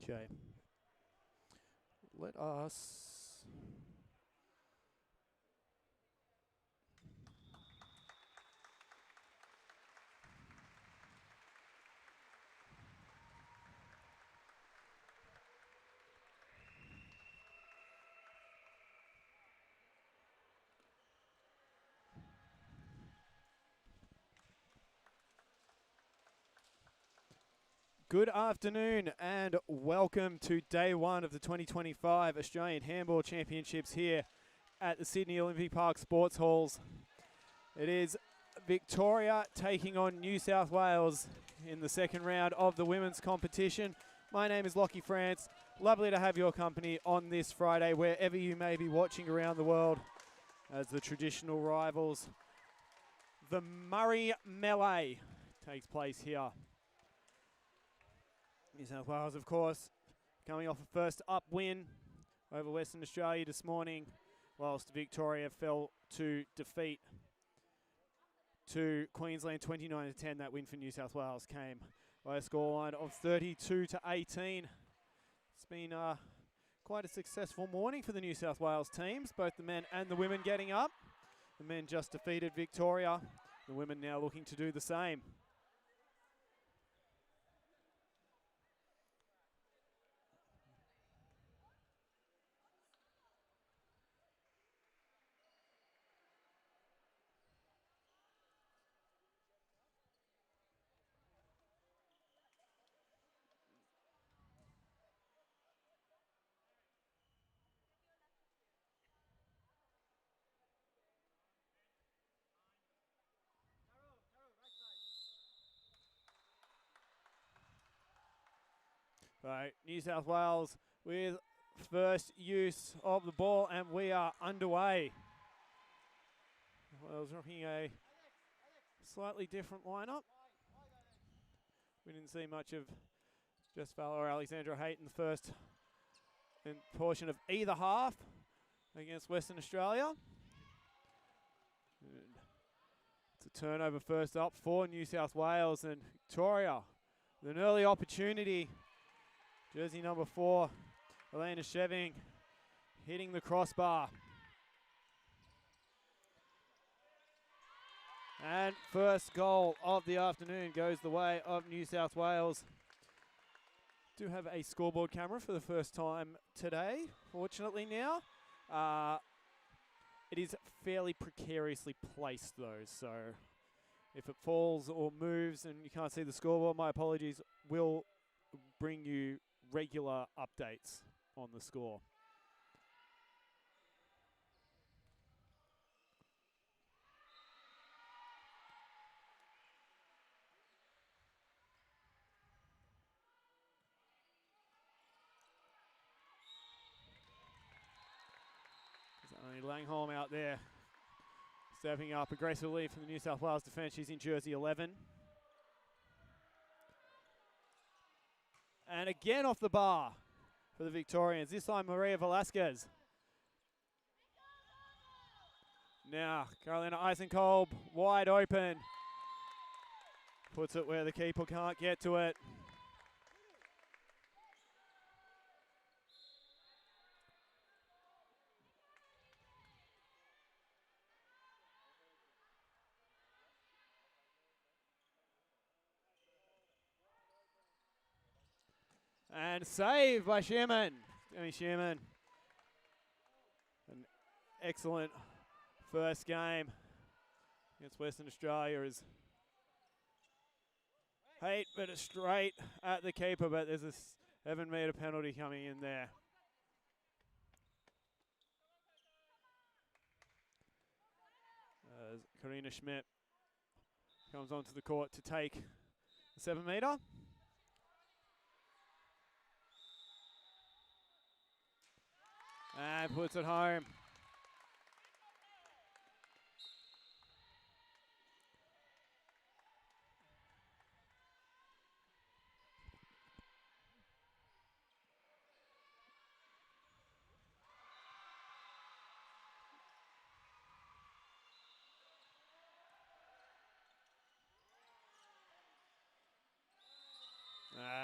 Okay. Let us... Good afternoon and welcome to day one of the 2025 Australian Handball Championships here at the Sydney Olympic Park Sports Halls. It is Victoria taking on New South Wales in the second round of the women's competition. My name is Lockie France. Lovely to have your company on this Friday, wherever you may be watching around the world, as the traditional rivals, the Murray Melee, takes place here. New South Wales, of course, coming off a first up win over Western Australia this morning, whilst Victoria fell to defeat to Queensland 29-10. That win for New South Wales came by a scoreline of 32-18. It's been quite a successful morning for the New South Wales teams, both the men and the women getting up. The men just defeated Victoria, the women now looking to do the same. Right, New South Wales with first use of the ball, and we are underway. Wales rocking a slightly different lineup. We didn't see much of Jess Fowler or Alexandra Haight in the first portion of either half against Western Australia. And it's a turnover first up for New South Wales, and Victoria with an early opportunity. Jersey number 4, Elena Sheving, hitting the crossbar. And first goal of the afternoon goes the way of New South Wales. Do have a scoreboard camera for the first time today, fortunately now. It is fairly precariously placed though, so if it falls or moves and you can't see the scoreboard, my apologies. We'll bring you regular updates on the score. There's only Langholm out there stepping up aggressively from the New South Wales defence. She's in jersey 11. And again off the bar for the Victorians, this time Maria Velasquez. Now, Carolina Eisenkolb wide open. Puts it where the keeper can't get to it. And saved by Sherman. Demi Sherman. An excellent first game against Western Australia is Haight, but it's straight at the keeper, but there's a 7-metre penalty coming in there. As Karina Schmidt comes onto the court to take the 7-metre. And puts it home.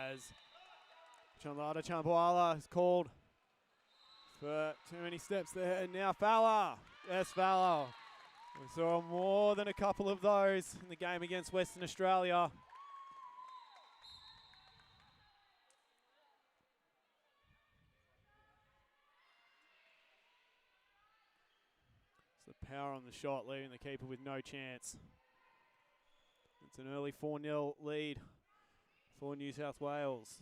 As Chanlada Chambuala is called for too many steps there. And now Fowler. Yes, Fowler. We saw more than a couple of those in the game against Western Australia. It's the power on the shot, leaving the keeper with no chance. It's an early 4-0 lead for New South Wales.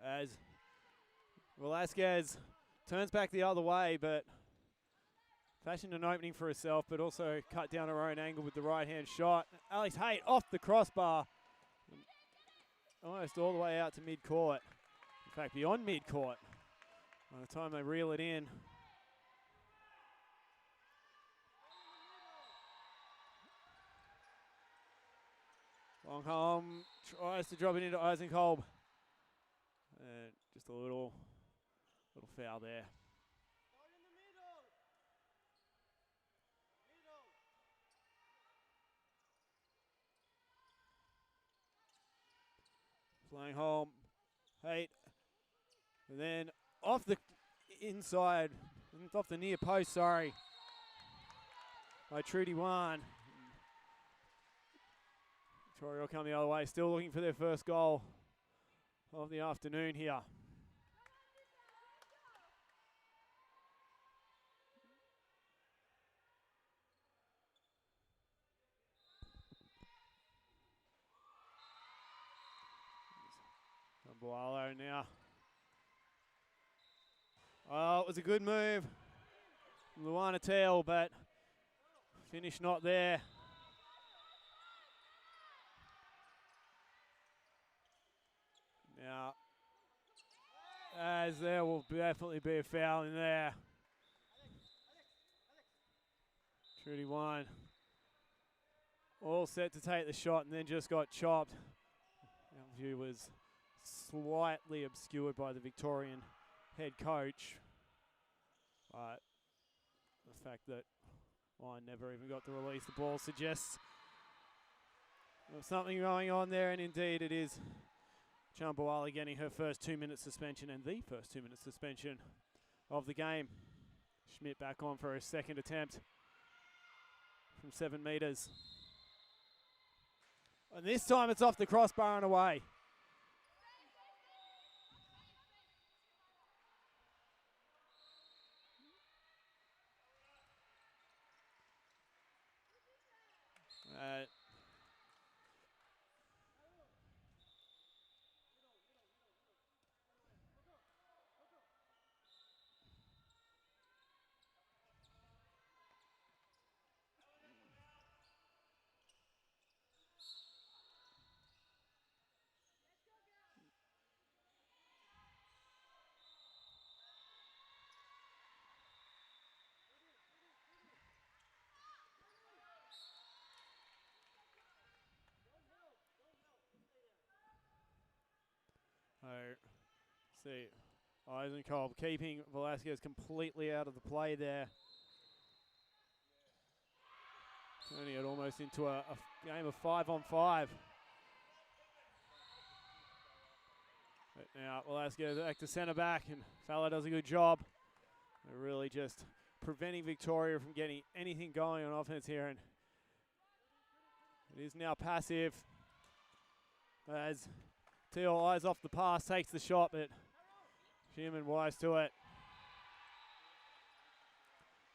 As Velasquez turns back the other way, but fashioned an opening for herself, but also cut down her own angle with the right-hand shot. Alex Haight off the crossbar, almost all the way out to mid-court. In fact, beyond mid-court by the time they reel it in. Longholm tries to drop it into Eisenkolb. And just a little foul there. Playing home, Haight, and then off the inside, off the near post, sorry, by Trudy Wan. Victoria will come the other way, still looking for their first goal of the afternoon here. Boalo now. Oh, it was a good move from Luana Teel, but finish not there. Now, as there will definitely be a foul in there. Trudy Wine all set to take the shot and then just got chopped. Our view was slightly obscured by the Victorian head coach, but the fact that Wine never even got to release the ball suggests there's something going on there, and indeed it is. Chambuala getting her first 2-minute suspension and the first 2-minute suspension of the game. Schmidt back on for her second attempt from 7 metres. And this time it's off the crossbar and away. See, Eisenkolb keeping Velasquez completely out of the play there. Turning it almost into a game of 5-on-5. But now Velasquez back to centre back, and Fowler does a good job. They're really just preventing Victoria from getting anything going on offense here, and it is now passive as Teal eyes off the pass, takes the shot, but Schumann wise to it.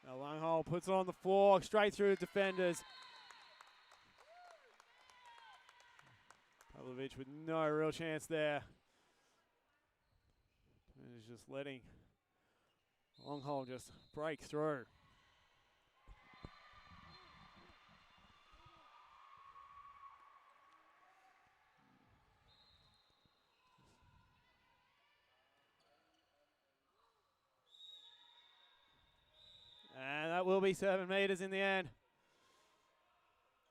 Now Lunghole puts it on the floor, straight through the defenders. Pavlovic with no real chance there. And is just letting Longhole just break through. And that will be 7 metres in the end.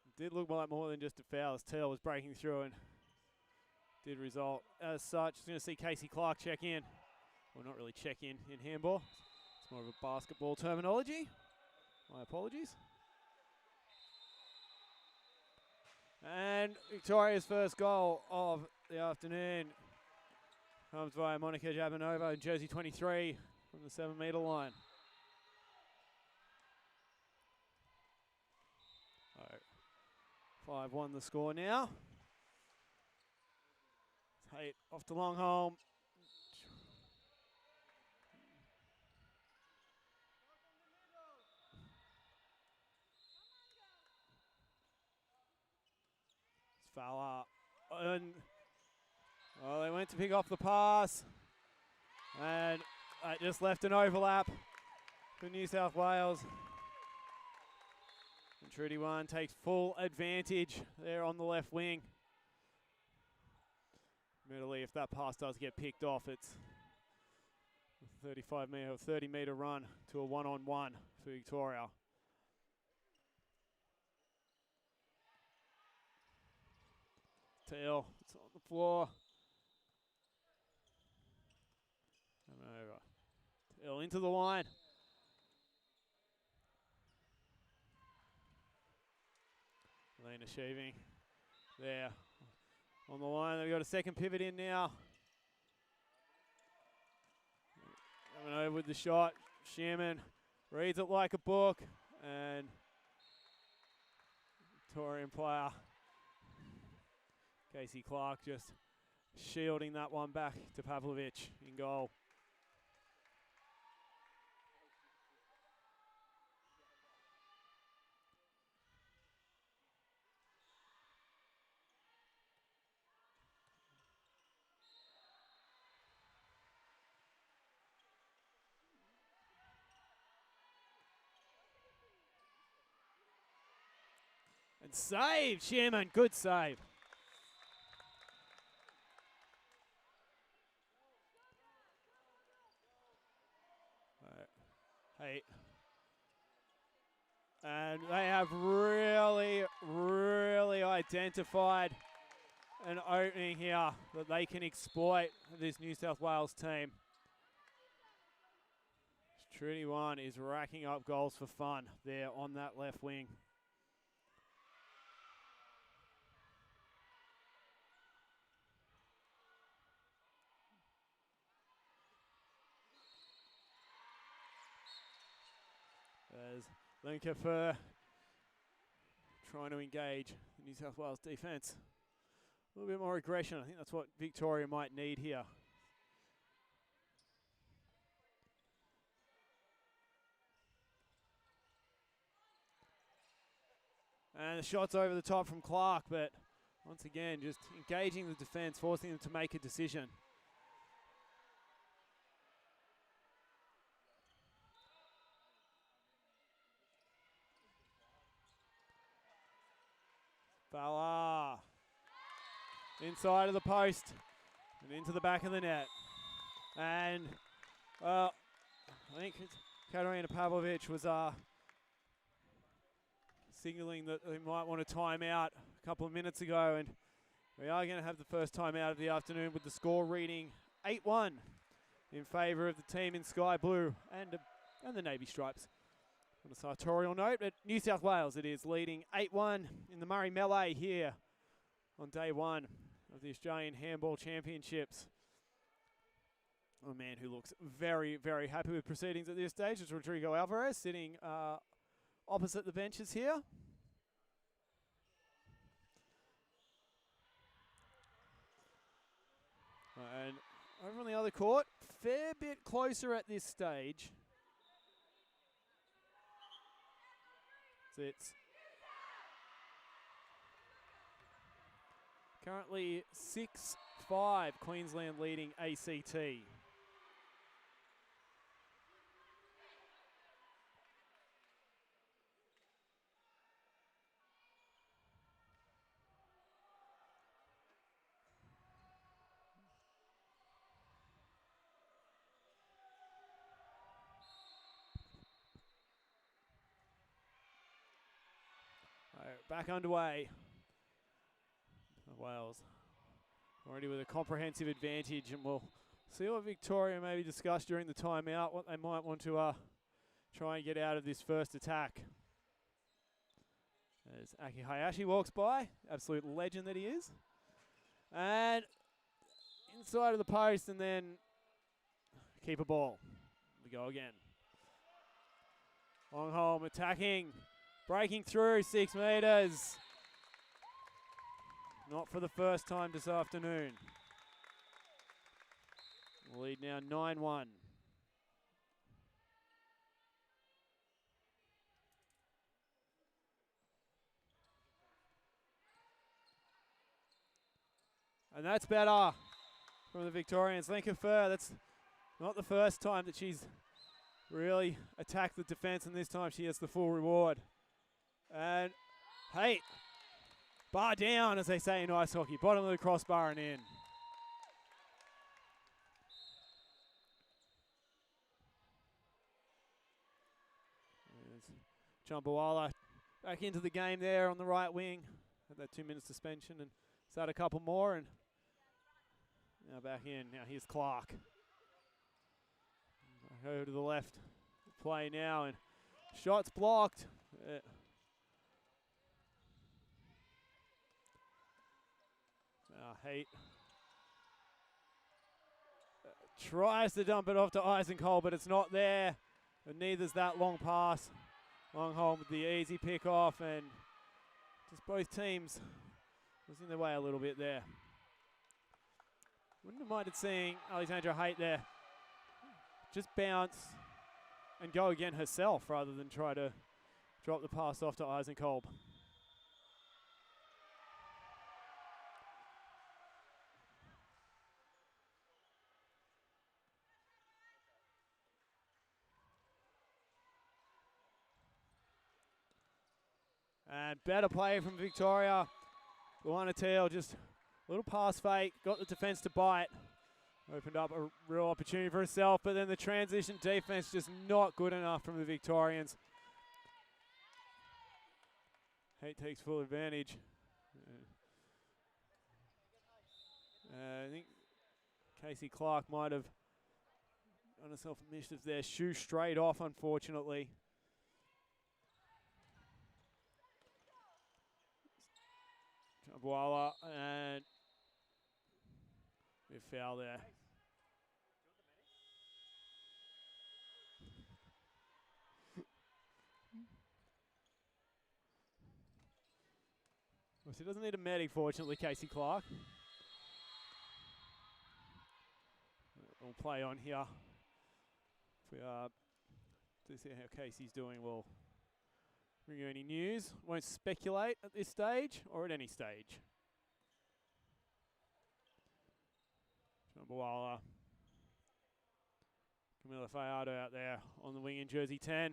It did look like more than just a foul as Teal was breaking through and did result as such. Just going to see Casey Clark check in. Well, not really check-in in handball. It's more of a basketball terminology. My apologies. And Victoria's first goal of the afternoon comes via Monica Jabanova in jersey 23 from the 7-metre line. 5-1 the score now. Tate off to Longholm. Fowler. And well, they went to pick off the pass. And just left an overlap for New South Wales. And Trudy One takes full advantage there on the left wing. Admittedly, if that pass does get picked off, it's a 35-metre or 30-metre run to a one-on-one for Victoria. Teal, it's on the floor. Coming over. Teal into the line. Lena Sheeving there on the line. They've got a second pivot in now. Coming over with the shot. Sherman reads it like a book. And Victorian player Casey Clark just shielding that one back to Pavlovic in goal. And save, Sherman, good save. Hey. And they have really, really identified an opening here that they can exploit, this New South Wales team. Trudy One is racking up goals for fun there on that left wing. There's Linka Fur trying to engage the New South Wales defence. A little bit more aggression. I think that's what Victoria might need here. And the shot's over the top from Clark, but once again, just engaging the defence, forcing them to make a decision. Fowler inside of the post and into the back of the net. And I think Katarina Pavlovic was signalling that they might want a timeout a couple of minutes ago, and we are going to have the first timeout of the afternoon with the score reading 8-1 in favour of the team in sky blue and the navy stripes. On a sartorial note, at New South Wales it is leading 8-1 in the Murray Melee here on day one of the Australian Handball Championships. A man who looks very, very happy with proceedings at this stage is Rodrigo Alvarez, sitting opposite the benches here. And over on the other court, fair bit closer at this stage. It's currently 6-5, Queensland leading ACT. Back underway. Wales already with a comprehensive advantage, and will See what Victoria maybe discussed during the timeout, what they might want to try and get out of this first attack. As Aki Hayashi walks by, absolute legend that he is. And inside of the post, and then keep a ball. We go again. Longholm attacking, breaking through 6 metres. Not for the first time this afternoon. Lead now 9-1. And that's better from the Victorians. Lincoln Fur, that's not the first time that she's really attacked the defence, and this time she gets the full reward. And, hey, bar down, as they say in ice hockey. Bottom of the crossbar and in. Chumbawala back into the game there on the right wing. Had that 2 minute suspension and start a couple more, and now back in. Now here's Clark. Over to the left. Play now, and shots blocked. Haight tries to dump it off to Eisenkol, but it's not there. And neither's that long pass. Longholm with the easy pick off, and just both teams was in their way a little bit there. Wouldn't have minded seeing Alexandra Haight there just bounce and go again herself rather than try to drop the pass off to Eisenkolb. And better play from Victoria. Luana Teal just a little pass fake, got the defence to bite. Opened up a real opportunity for herself, but then the transition defence just not good enough from the Victorians. Haight takes full advantage. I think Casey Clark might have done herself a mischief there. Shoe straight off, unfortunately. Voila, and we foul there. Well, she doesn't need a medic, fortunately, Casey Clark. We'll play on here. If we to see how Casey's doing, we'll bring you any news. Won't speculate at this stage or at any stage. Chumbawala. Camilla Fajardo out there on the wing in jersey 10.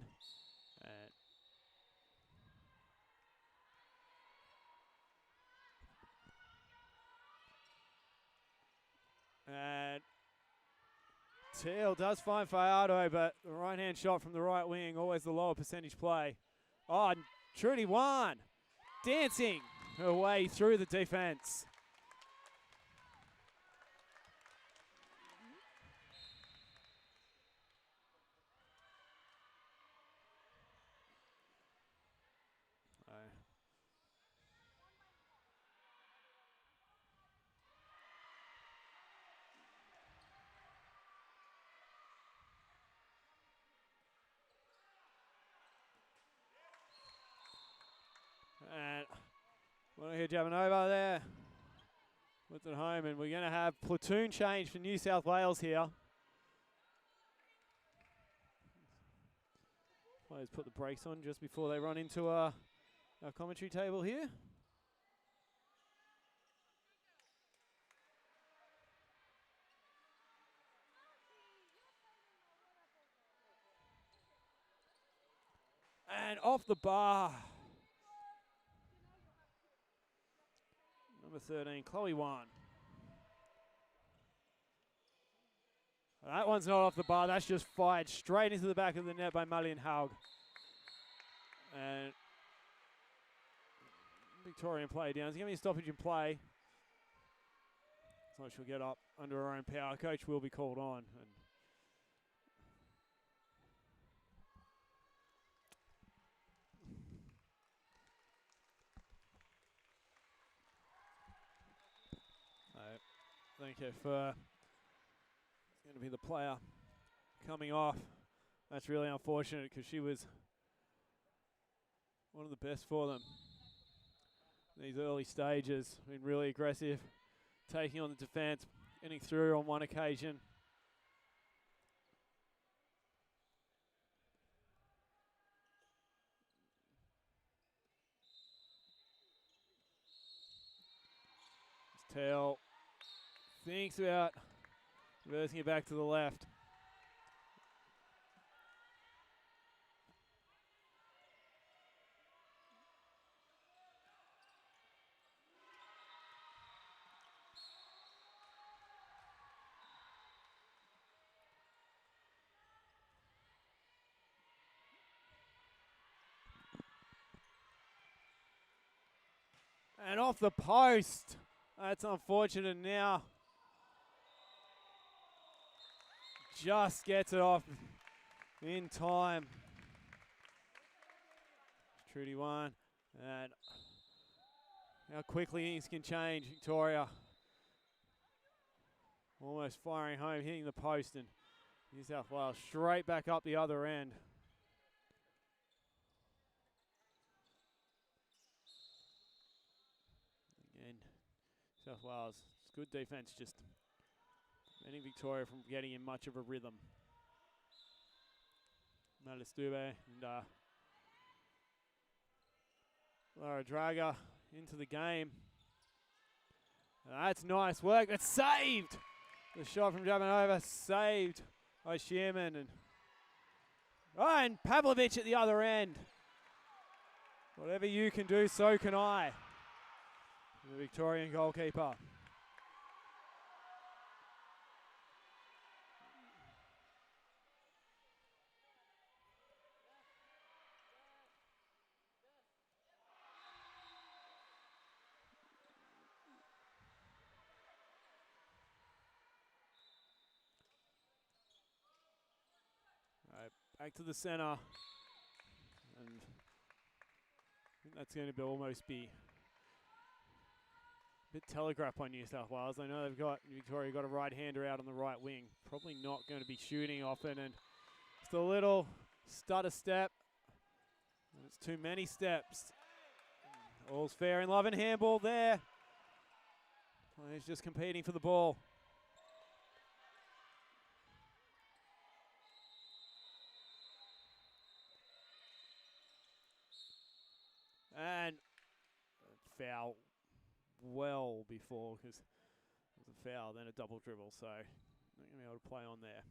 And Teal does find Fajardo, but the right-hand shot from the right wing, always the lower percentage play. Oh, and Trudy Wan dancing her way through the defense. And we'll hear Javanova there. Puts it home, and we're going to have platoon change for New South Wales here. Players put the brakes on just before they run into our commentary table here. And off the bar. Number 13, Chloe Wan. That one's not off the bar. That's just fired straight into the back of the net by Malian Haug. And Victorian play down. It's going to be a stoppage in play. So she'll get up under her own power. Coach will be called on. I think if it's going to be the player coming off, that's really unfortunate because she was one of the best for them. These early stages, been really aggressive, taking on the defense, getting through on one occasion. Tail thinks about reversing it back to the left. And off the post. That's unfortunate now. Just gets it off in time. Trudy one. And how quickly things can change. Victoria almost firing home, hitting the post, and New South Wales straight back up the other end. Again, South Wales, it's good defense, just preventing Victoria from getting in much of a rhythm. Malistube and Lara Draga into the game. That's nice work. That's saved. The shot from Jabanova saved by Shearman. And Pavlovic at the other end. Whatever you can do, so can I. The Victorian goalkeeper. Back to the center, and I think that's going to almost be a bit telegraph by New South Wales. I know Victoria got a right-hander out on the right wing. Probably not going to be shooting often, and just a little stutter step. And it's too many steps. All's fair in love and handball there. Players just competing for the ball. And foul well before, because it was a foul, then a double dribble, so not going to be able to play on there.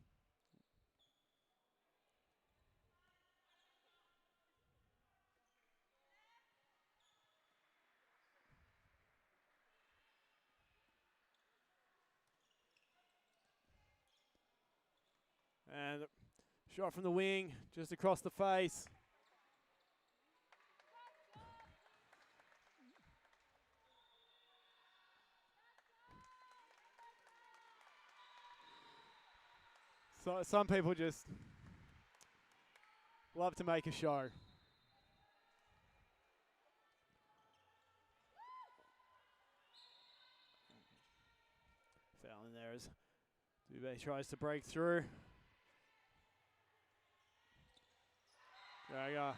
And shot from the wing, just across the face. So some people just love to make a show. Foul in there as Dubé tries to break through. Draga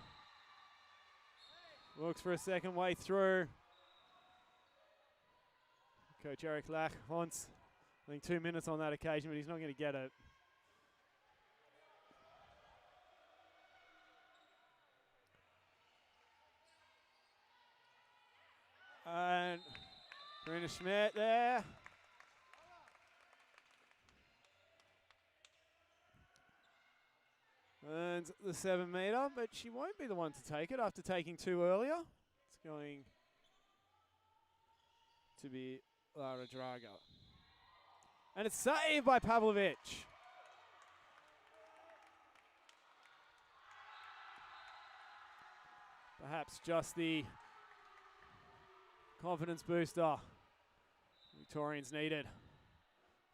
looks for a second way through. Coach Eric Lack wants, I think, 2 minutes on that occasion, but he's not going to get it. And Karina Schmidt there. Earns the 7 metre, but she won't be the one to take it after taking 2 earlier. It's going to be Lara Draga. And it's saved by Pavlovic. Perhaps just the confidence booster Victorians needed.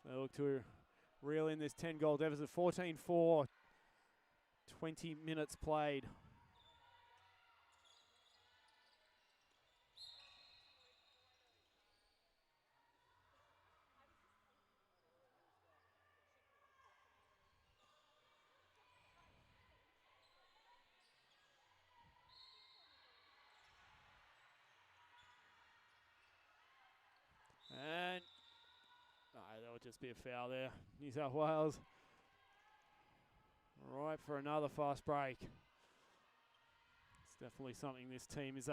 They look to reel in this 10-goal deficit. 14-4, 20 minutes played. And no, that'll just be a foul there. New South Wales. All right, for another fast break. It's definitely something this team is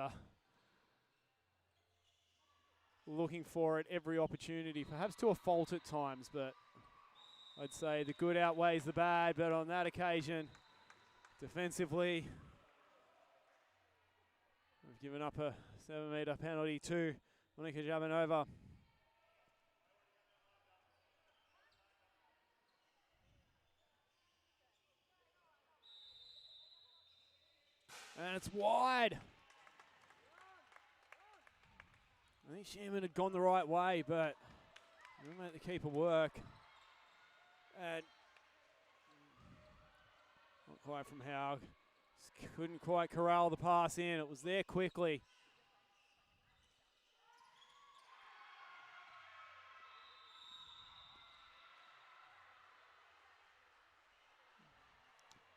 looking for at every opportunity, perhaps to a fault at times, but I'd say the good outweighs the bad. But on that occasion, defensively, we've given up a 7-metre penalty to Monica Jabanova. And it's wide. I think Sherman had gone the right way, but we'll make the keeper work. And not quite from Haug. Just couldn't quite corral the pass in. It was there quickly.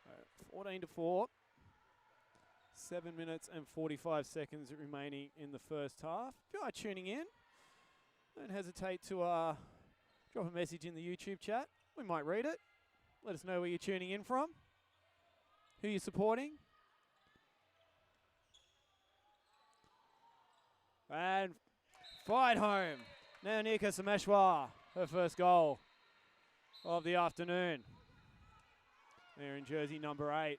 Uh, 14-4. 7 minutes and 45 seconds remaining in the first half. If you are tuning in, don't hesitate to drop a message in the YouTube chat. We might read it. Let us know where you're tuning in from, who you're supporting. And fired home. Now Nika Sameshwar, her first goal of the afternoon. There in jersey number 8.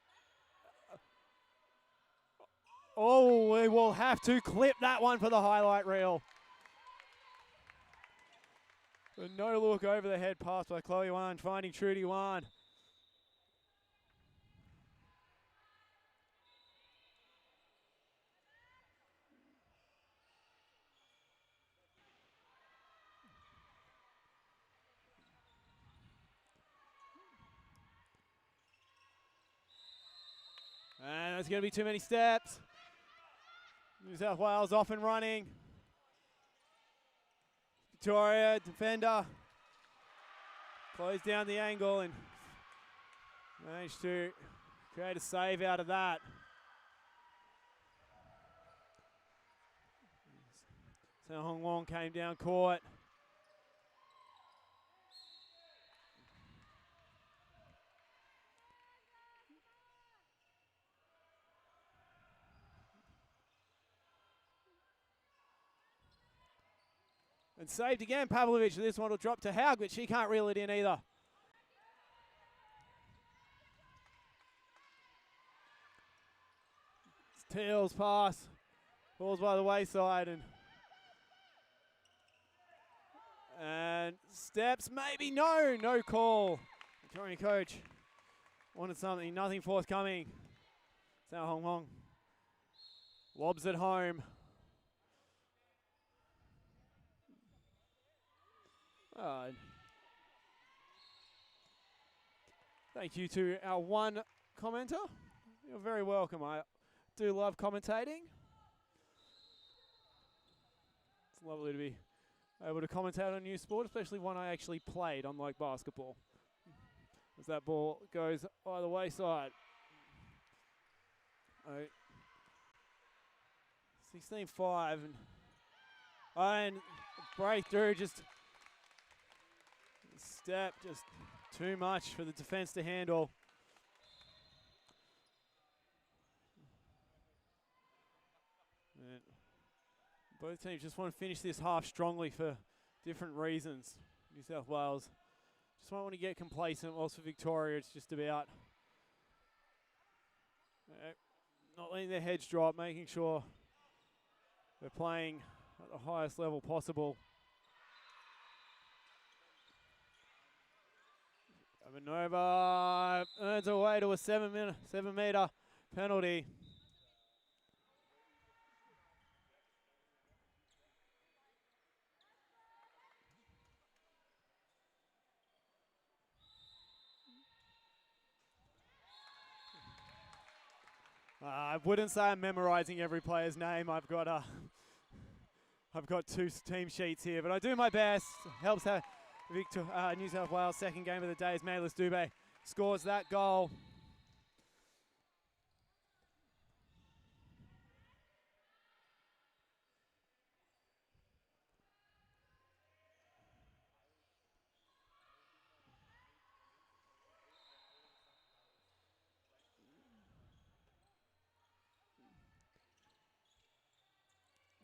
Oh, we will have to clip that one for the highlight reel. A no look over the head pass by Chloe Wan, finding Trudy Wan. And there's going to be too many steps. New South Wales off and running. Victoria, defender, closed down the angle and managed to create a save out of that. So Hong Wong came down court. And saved again, Pavlovich. This one will drop to Haug, but she can't reel it in either. It's Teal's pass. Falls by the wayside and steps, maybe no call. Victorian coach wanted something, nothing forthcoming. Sao Hong Hong lobs it home. Thank you to our one commenter. You're very welcome. I do love commentating. It's lovely to be able to commentate on a new sport, especially one I actually played, unlike basketball. As that ball goes either wayside. 16-5 and breakthrough, just step, just too much for the defense to handle. And both teams just want to finish this half strongly for different reasons. New South Wales just won't want to get complacent, whilst for Victoria it's just about not letting their heads drop, making sure they're playing at the highest level possible. Avanova earns her way to a 7-meter penalty. I wouldn't say I'm memorising every player's name. I've got two team sheets here, but I do my best. Helps out New South Wales second game of the day as Maylis Dubé scores that goal.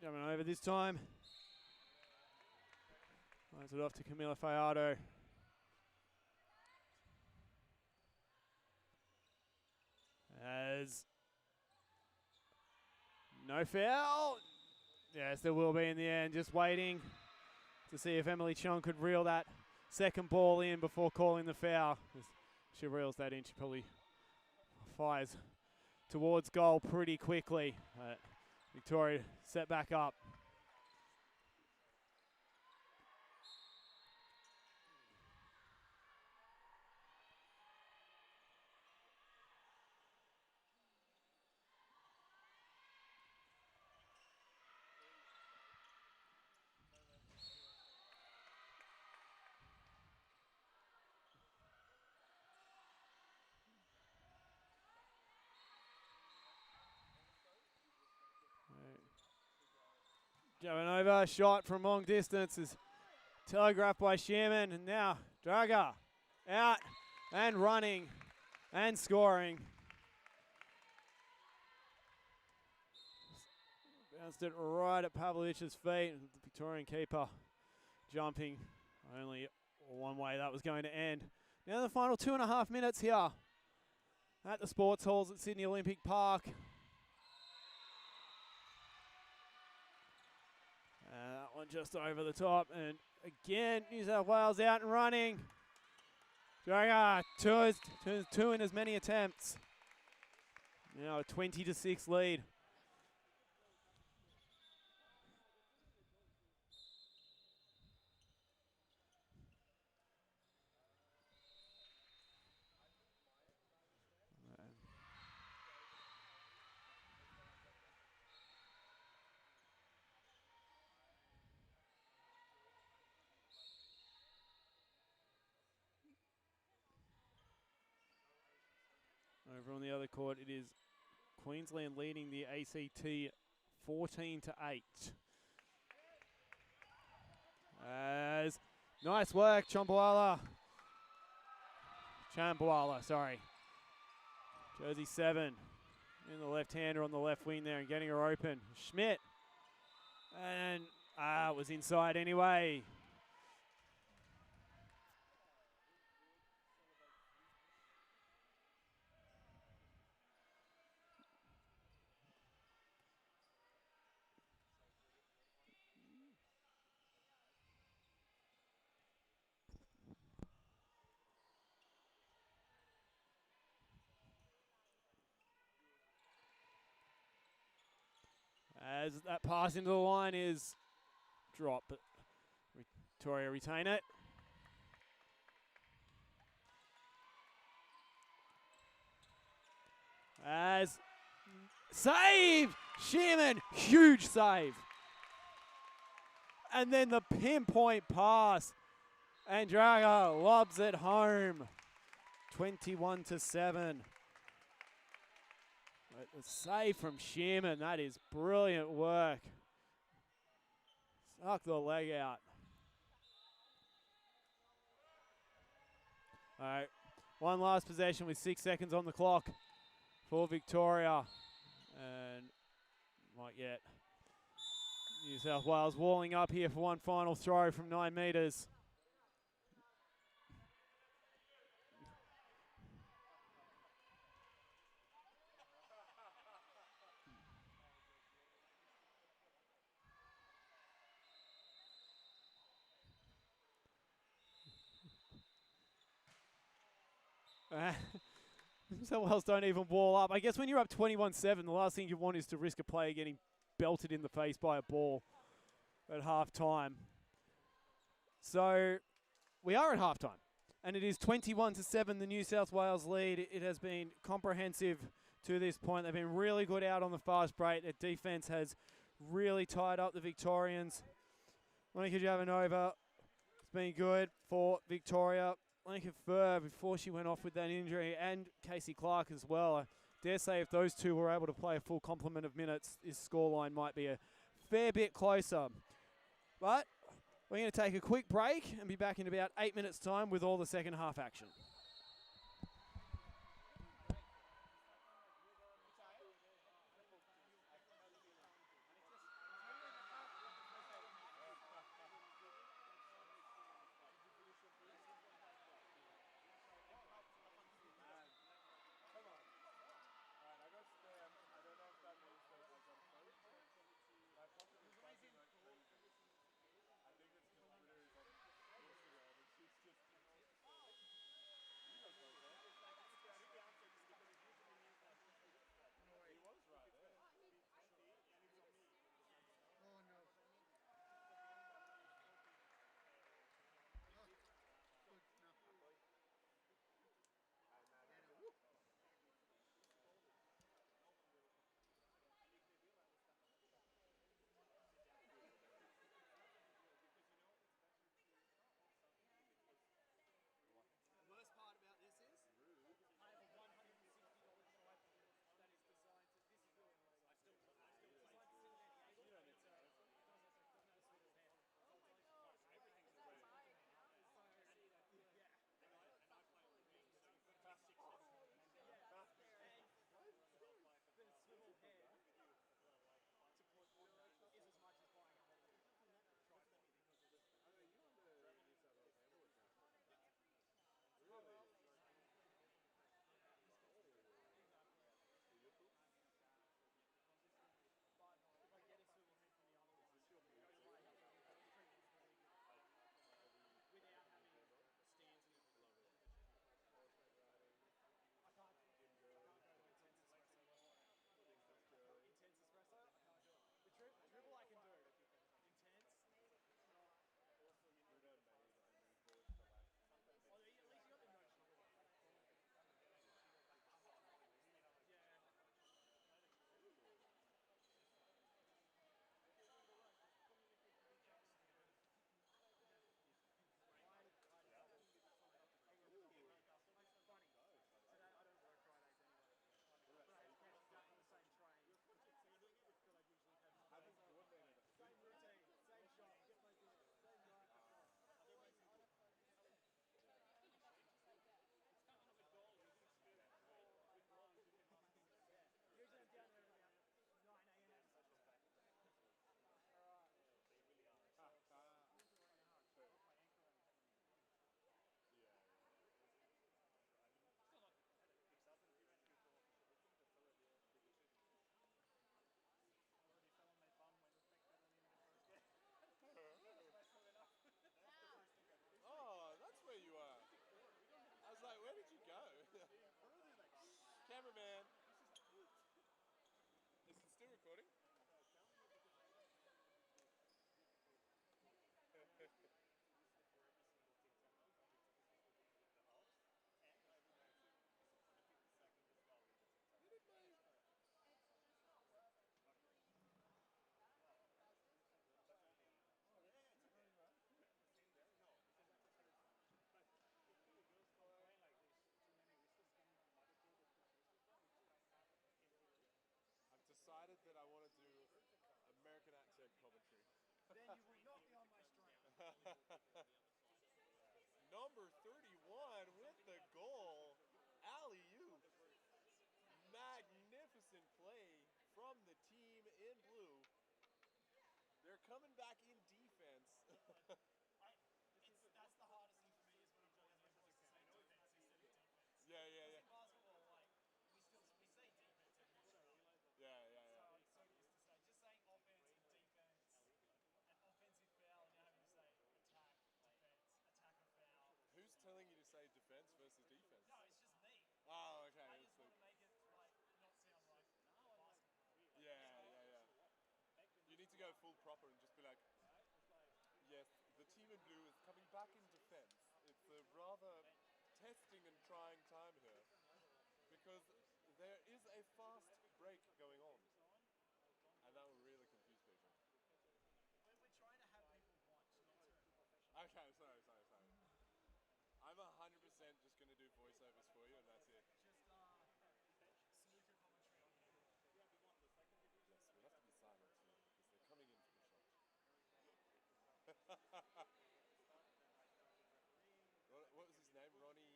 Jumping over this time. Lines it off to Camila Fajardo. As no foul. Yes, there will be in the end. Just waiting to see if Emily Chong could reel that second ball in before calling the foul. If she reels that in, she probably fires towards goal pretty quickly. Victoria set back up. Going over, shot from long distance is telegraphed by Shearman, and now Draga out and running and scoring. Bounced it right at Pavlovic's feet, and the Victorian keeper jumping only one way that was going to end. Now the final 2.5 minutes here at the sports halls at Sydney Olympic Park. That one just over the top, and again New South Wales out and running. Draga two in as many attempts. Now a 20-6 lead. Over on the other court, it is Queensland leading the ACT 14-8. As nice work, Chambuala, sorry. Jersey 7 in the left-hander on the left wing there and getting her open. Schmidt, and was inside anyway. As that pass into the line is dropped, but Victoria retain it. As save, Shearman, huge save. And then the pinpoint pass, and Draga lobs it home, 21-7. The save from Shearman, that is brilliant work. Suck the leg out. All right, one last possession with 6 seconds on the clock for Victoria. And not yet. New South Wales walling up here for one final throw from 9 metres. New South Wales don't even wall up. I guess when you're up 21-7, the last thing you want is to risk a player getting belted in the face by a ball at halftime. So we are at halftime, and it is 21-7, the New South Wales lead. It has been comprehensive to this point. They've been really good out on the fast break. Their defense has really tied up the Victorians. Monica Javanova has been good for Victoria. Monica Furr, before she went off with that injury, and Casey Clark as well. I dare say if those two were able to play a full complement of minutes, this scoreline might be a fair bit closer. But we're going to take a quick break and be back in about 8 minutes' time with all the second half action. Oh, that's where you are. I was like, where did you go? Cameraman. Is it still recording? I've decided that I want to do American accent commentary. Then you will not be on my stream. Number 31 with the goal. Alley-oop. Magnificent play from the team in blue. They're coming back in defense. That's the hardest thing for me is when I'm talking to boys to say defense instead of defense. Yeah. In basketball, like, we say defense and we shut up. Yeah. So I'm so used to just saying offense and defense and offensive foul, and now having to say attack, defense, attacker foul. Who's telling you to say defense versus defense? No, it's just me. Oh, okay. I just want to make it like not sound like basketball. Yeah. You need to go full proper and just be like, yes, the team in blue is coming back in defense. It's a rather testing and trying time here because there is a fast break going on. And that will really confuse people. We're trying to have people watch, not to. Okay, sorry. I'm 100% just going to do voiceovers for you and that's it. Just snooker commentary on handball. Yes, we have to be silent too because they're coming in for the shot. What was his name? Ronnie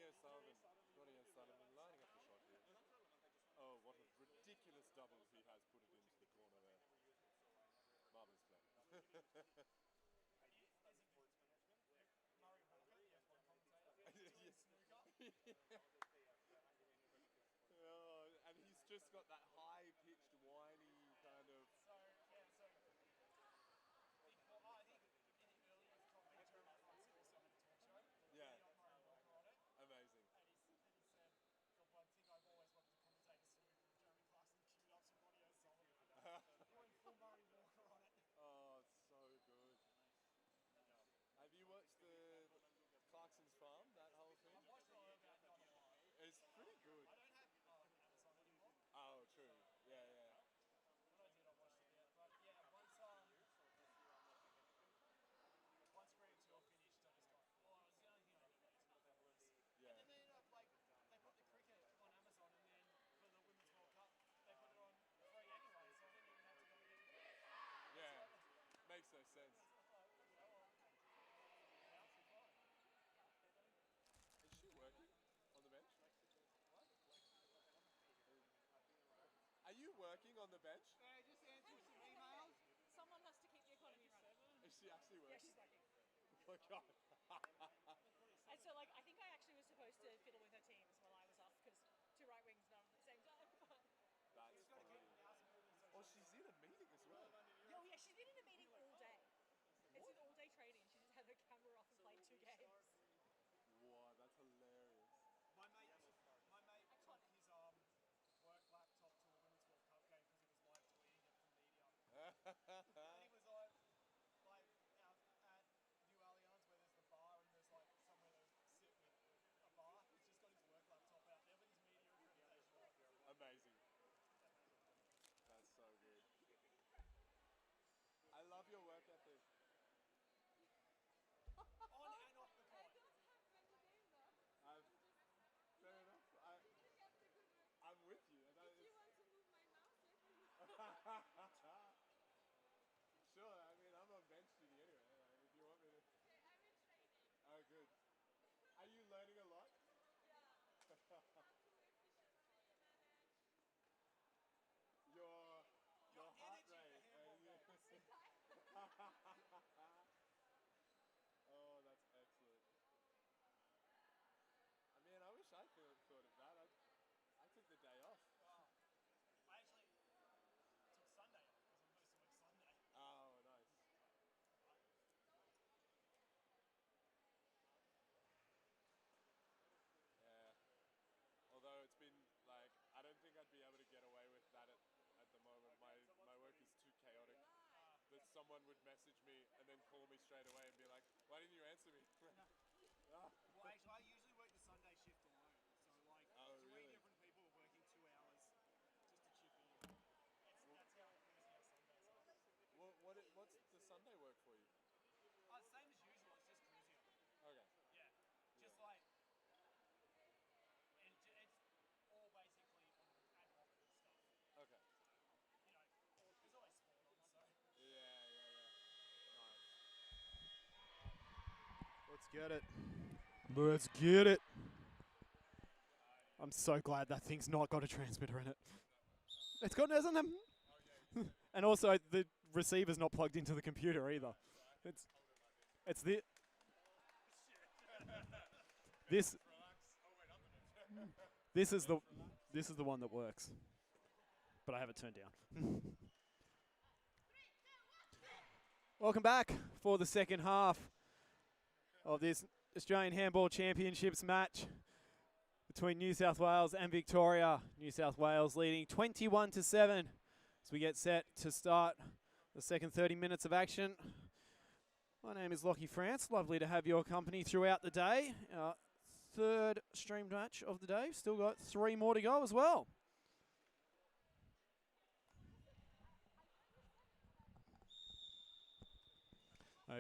O'Sullivan. Ronnie O'Sullivan lining up the shot here. Oh, what a ridiculous double he has put it into the corner there. Marvelous play. Murray Walker, the F1 commentator, doing Yes. snooker. Oh, and he's just got that high-pitched, whiny kind of. I think in the early years, Tom Big Jeremy Hunt's also had a talk show. Yeah. He got Murray Walker on it. Amazing. And he said, "God, one thing I've always wanted to commentate is snooker." And Jeremy Clarkson queued up some Ronnie O'Sullivan. Going full Murray Walker on it. Oh, it's so good. Have you watched the Clarkson's Farm, that whole thing? I've watched all of that, not a lot. It's pretty good. I don't have Amazon anymore. Oh, true. Yeah. When I did, I watched it yet. But yeah, once Grade 2 finished, I just thought, oh, it was the only thing I needed to look at was. Yeah. And then they ended up they put the cricket on Amazon, and then for the Women's World Cup, they put it on free anyway, so I didn't even have to go and get it. Yeah. Makes no sense. Is she working on the bench? Are you working on the bench? Yeah, just answer some emails. Someone has to keep the economy running. Is she actually Yeah, working? she's working. Oh my god. And so, I think I actually was supposed to fiddle with her teams while I was off because two right wings done at the same time. That's funny. Oh, she's in a meeting as well. Yeah, she's been in a meeting all day. It's an all-day training. She just had her camera off and played 2 games. Wow, that's hilarious. My mate took his work laptop to a Women's World Cup game because he was live tweeting it from media. And he was like out at New Allianz where there's the bar and there's like somewhere to sit with a bar. He's just got his work laptop out there with his media accreditation on. Amazing. That's so good. I love your work ethic. On and off the court. Fair enough. I'm with you. Do you want to move my mouse? Sure, I mean, I'm on bench duty anyway. If you want me to. Okay, I'm in training. Oh, good. Are you learning a lot? Yeah. How to efficiently manage. Your heart energy rate. for handball games. Oh, that's excellent. I mean, I wish I could have thought of that. I took the day off. I actually took Sunday off because I'm supposed to work Sunday. Oh, nice. Yeah. Although it's been like, I don't think I'd be able to get away with that at the moment. My work is too chaotic that someone would message me and then call me straight away and be like, why didn't you answer me? Well, actually, I usually work the Sunday shift alone. So, like, three different people are working 2 hours just to chip in. That's how crazy our Sundays are. What's the Sunday work for you? Same as usual, it's just crazier. Okay. Yeah. Just like, it's all basically on ad hoc stuff. Okay. You know, there's always sport on, so. Yeah. Nice. Let's get it. Let's get it. I'm so glad that thing's not got a transmitter in it. It's got, doesn't it? And also, the receiver's not plugged into the computer either. It's the this this is the one that works, but I have it turned down. Welcome back for the second half of this Australian Handball Championships match between New South Wales and Victoria. New South Wales leading 21-7 as we get set to start the second 30 minutes of action. My name is Lockie France. Lovely to have your company throughout the day. third streamed match of the day. Still got 3 more to go as well.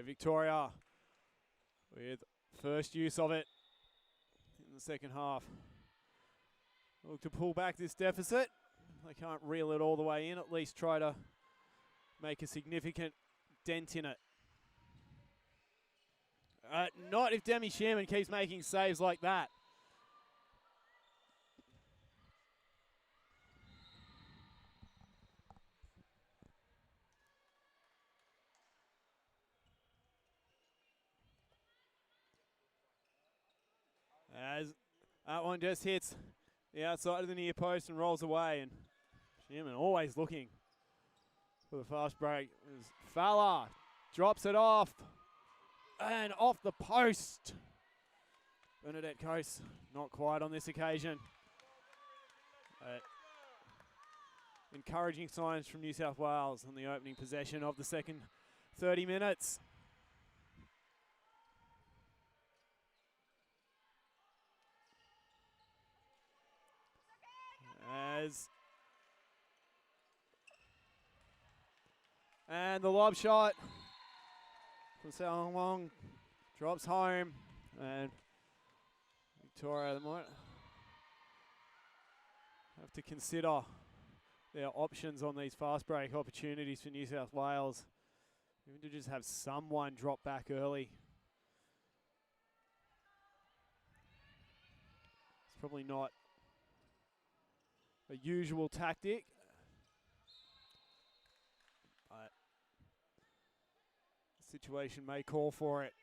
Victoria with first use of it in the second half. Look to pull back this deficit. They can't reel it all the way in, at least try to make a significant dent in it. Not if Demi Sherman keeps making saves like that. As that one just hits the outside of the near post and rolls away, and Sherman always looking for the fast break. As Fowler drops it off and off the post. Bernadette Coase not quite on this occasion. Encouraging signs from New South Wales on the opening possession of the second 30 minutes. And the lob shot from Sao Long drops home, and Victoria might have to consider their options on these fast break opportunities for New South Wales. Even to just have someone drop back early. It's probably not a usual tactic, but the situation may call for it.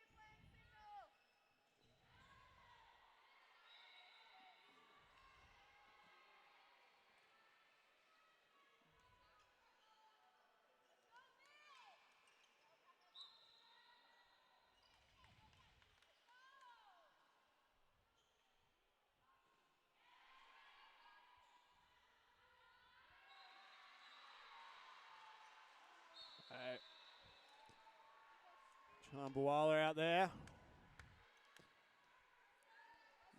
Chambuala out there.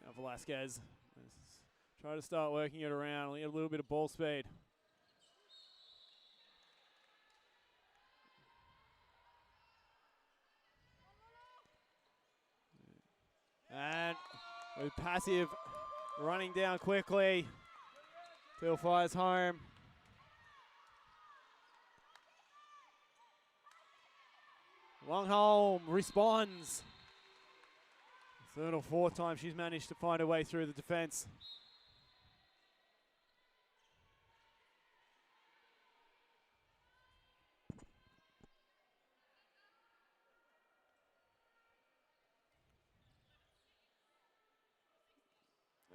Now Velasquez try to start working it around. Only a little bit of ball speed. And with passive running down quickly. Phil fires home. Longholm responds. Third or fourth time she's managed to find her way through the defence.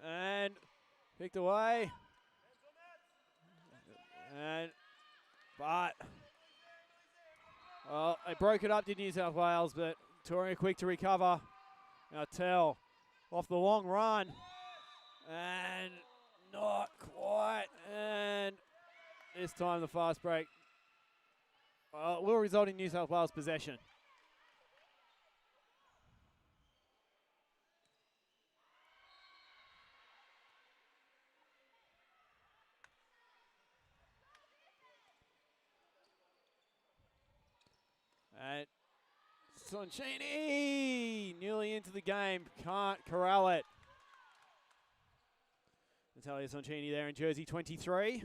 And picked away. But well, they broke it up, did New South Wales, but Victoria quick to recover. Now Tell off the long run. And not quite. And this time the fast break will result in New South Wales possession. And Soncini nearly into the game, can't corral it. Natalia Soncini there in jersey 23.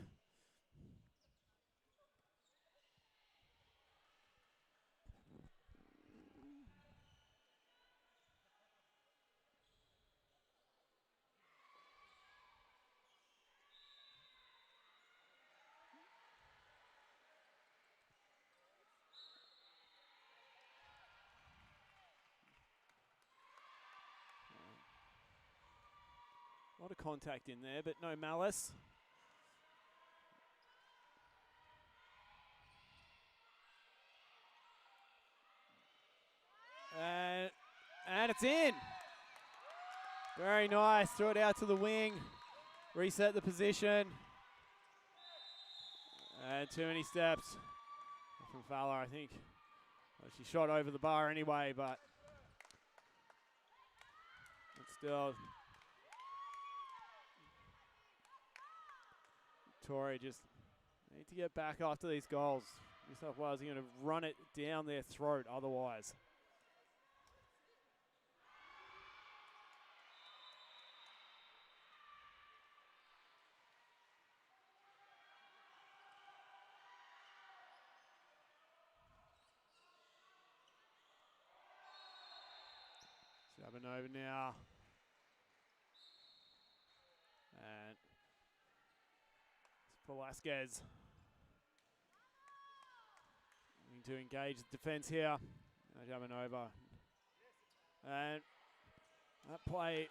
A lot of contact in there, but no malice. And it's in. Very nice. Throw it out to the wing. Reset the position. And too many steps from Fowler, I think. Well, she shot over the bar anyway, but still Victoria just need to get back after these goals. New South Wales are going to run it down their throat otherwise. Shoving over now. And it's Velasquez looking to engage the defence here. Shoving over. And that play,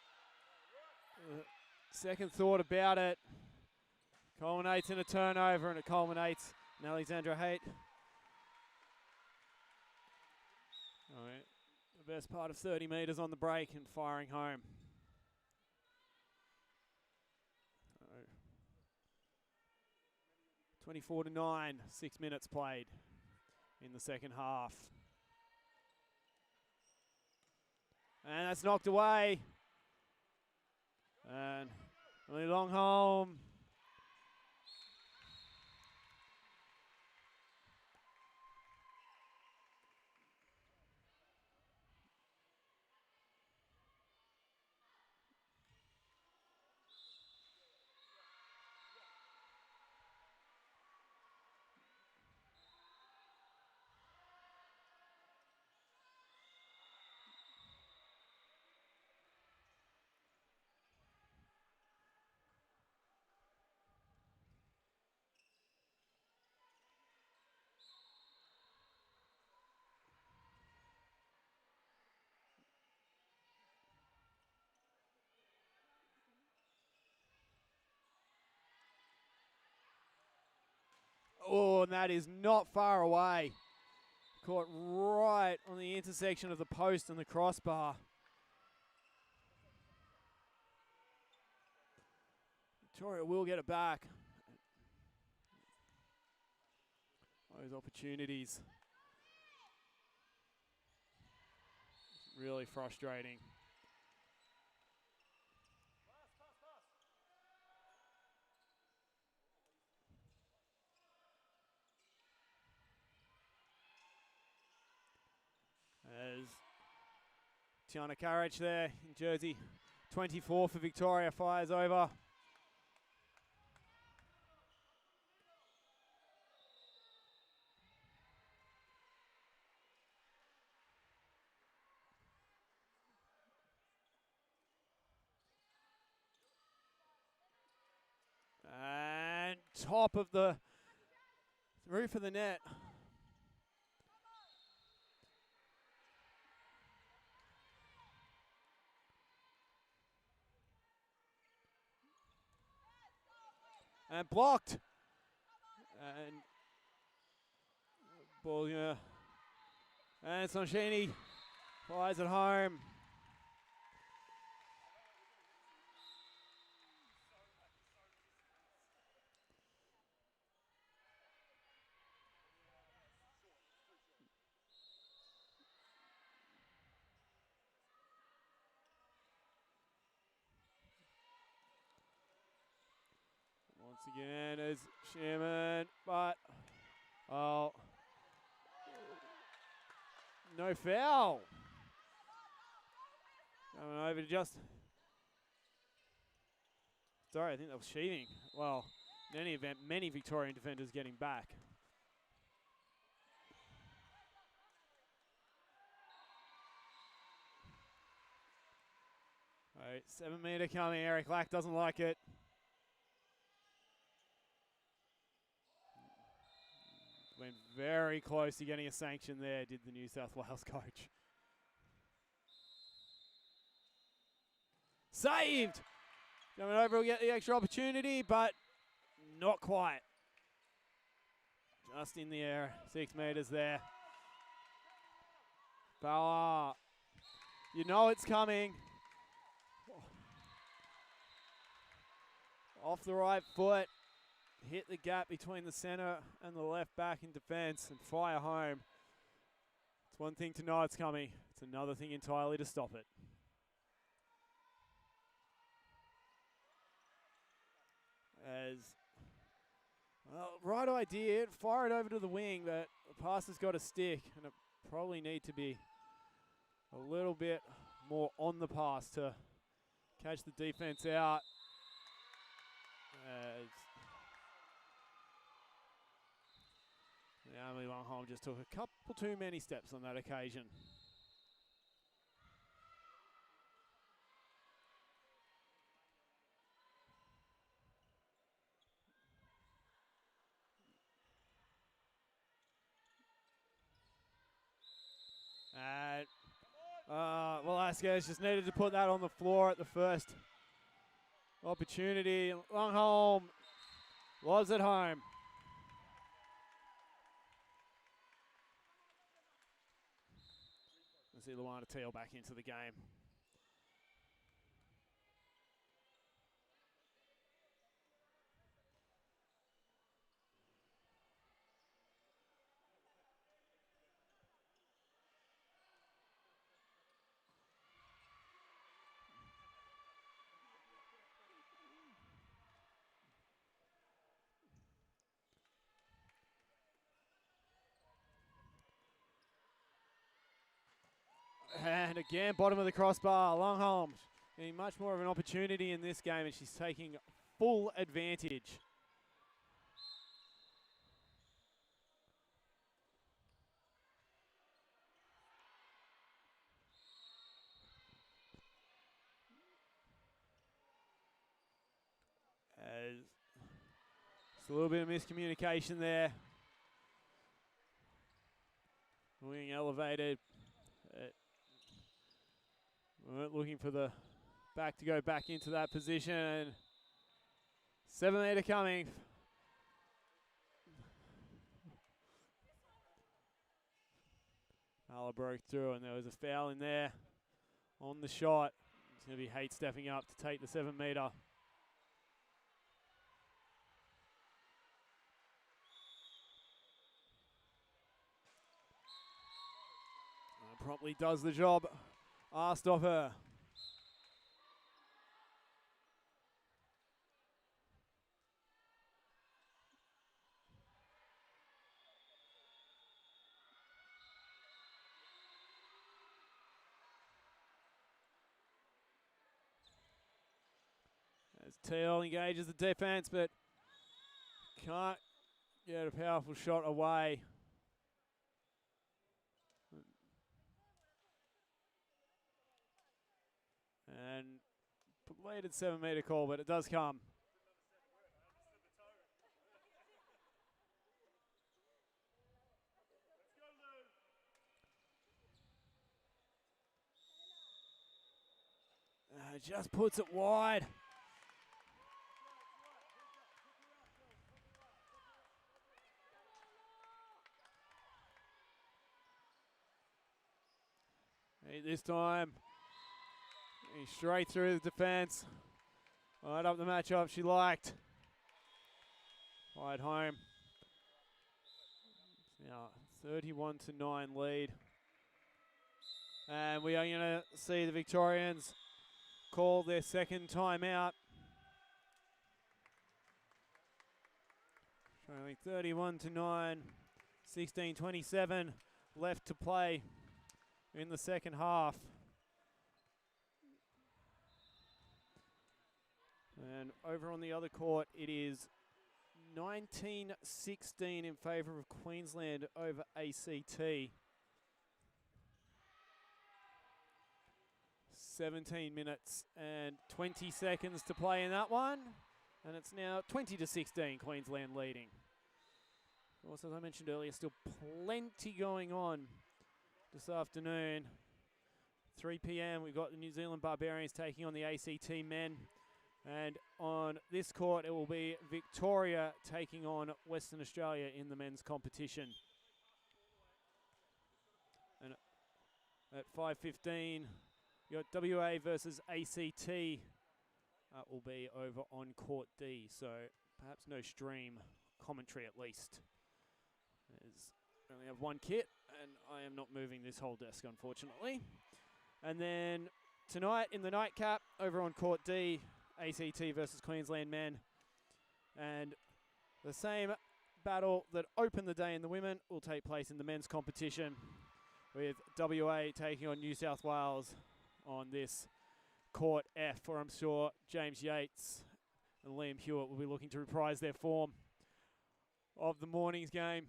second thought about it, culminates in a turnover, and it culminates in Alexandra Haight. All right. The best part of 30 metres on the break and firing home. 24-9, 6 minutes played in the second half. And that's knocked away. And really long home. Oh, and that is not far away. Caught right on the intersection of the post and the crossbar. Victoria will get it back. Those opportunities. Really frustrating. As Tiana Karich there in jersey 24 for Victoria fires over. And top of the roof of the net. And blocked. And ball, yeah. And Sonshini flies it home. Once again is Sherman, but oh, no foul. Coming over to just. Sorry, I think that was Sheeving. Well, in any event, many Victorian defenders getting back. All right, 7 metre coming. Eric Lack doesn't like it. Went very close to getting a sanction there, did the New South Wales coach. Saved! Coming over will get the extra opportunity, but not quite. Just in the air, 6 metres there. Power. You know it's coming. Off the right foot. Hit the gap between the centre and the left back in defence and fire home. It's one thing to know it's coming. It's another thing entirely to stop it. As Well, right idea. Fire it over to the wing, but the pass has got to stick, and it probably need to be a little bit more on the pass to catch the defense out. Naomi Longholm just took a couple too many steps on that occasion. And Velasquez just needed to put that on the floor at the first opportunity. Longholm was at home. Let's see Luana Teal back into the game. And again, bottom of the crossbar. Longholm getting much more of an opportunity in this game, and she's taking full advantage. Just a little bit of miscommunication there. Wing elevated. We weren't looking for the back to go back into that position. 7 meter coming. Ala broke through, and there was a foul in there on the shot. It's going to be Haight stepping up to take the 7 meter. Promptly does the job asked of her. As Teal engages the defense, but can't get a powerful shot away. And belated 7 meter call, but it does come. Just puts it wide. This time, straight through the defense. Right up the matchup she liked. Wide home. Now 31-9 lead. And we are going to see the Victorians call their second timeout. Showing 31-9, 16:27 left to play in the second half. And over on the other court, it is 19-16 in favour of Queensland over ACT. 17 minutes and 20 seconds to play in that one. And it's now 20-16, Queensland leading. Of course, as I mentioned earlier, still plenty going on this afternoon. 3 p.m. we've got the New Zealand Barbarians taking on the ACT men. And on this court, it will be Victoria taking on Western Australia in the men's competition. And at 5:15, you got WA versus ACT. Will be over on court D, so perhaps no stream commentary at least. I only have one kit, and I am not moving this whole desk, unfortunately. And then tonight in the nightcap, over on court D, ACT versus Queensland men. And The same battle that opened the day in the women will take place in the men's competition, with WA taking on New South Wales on this court F, for I'm sure James Yates and Liam Hewitt will be looking to reprise their form of the morning's game.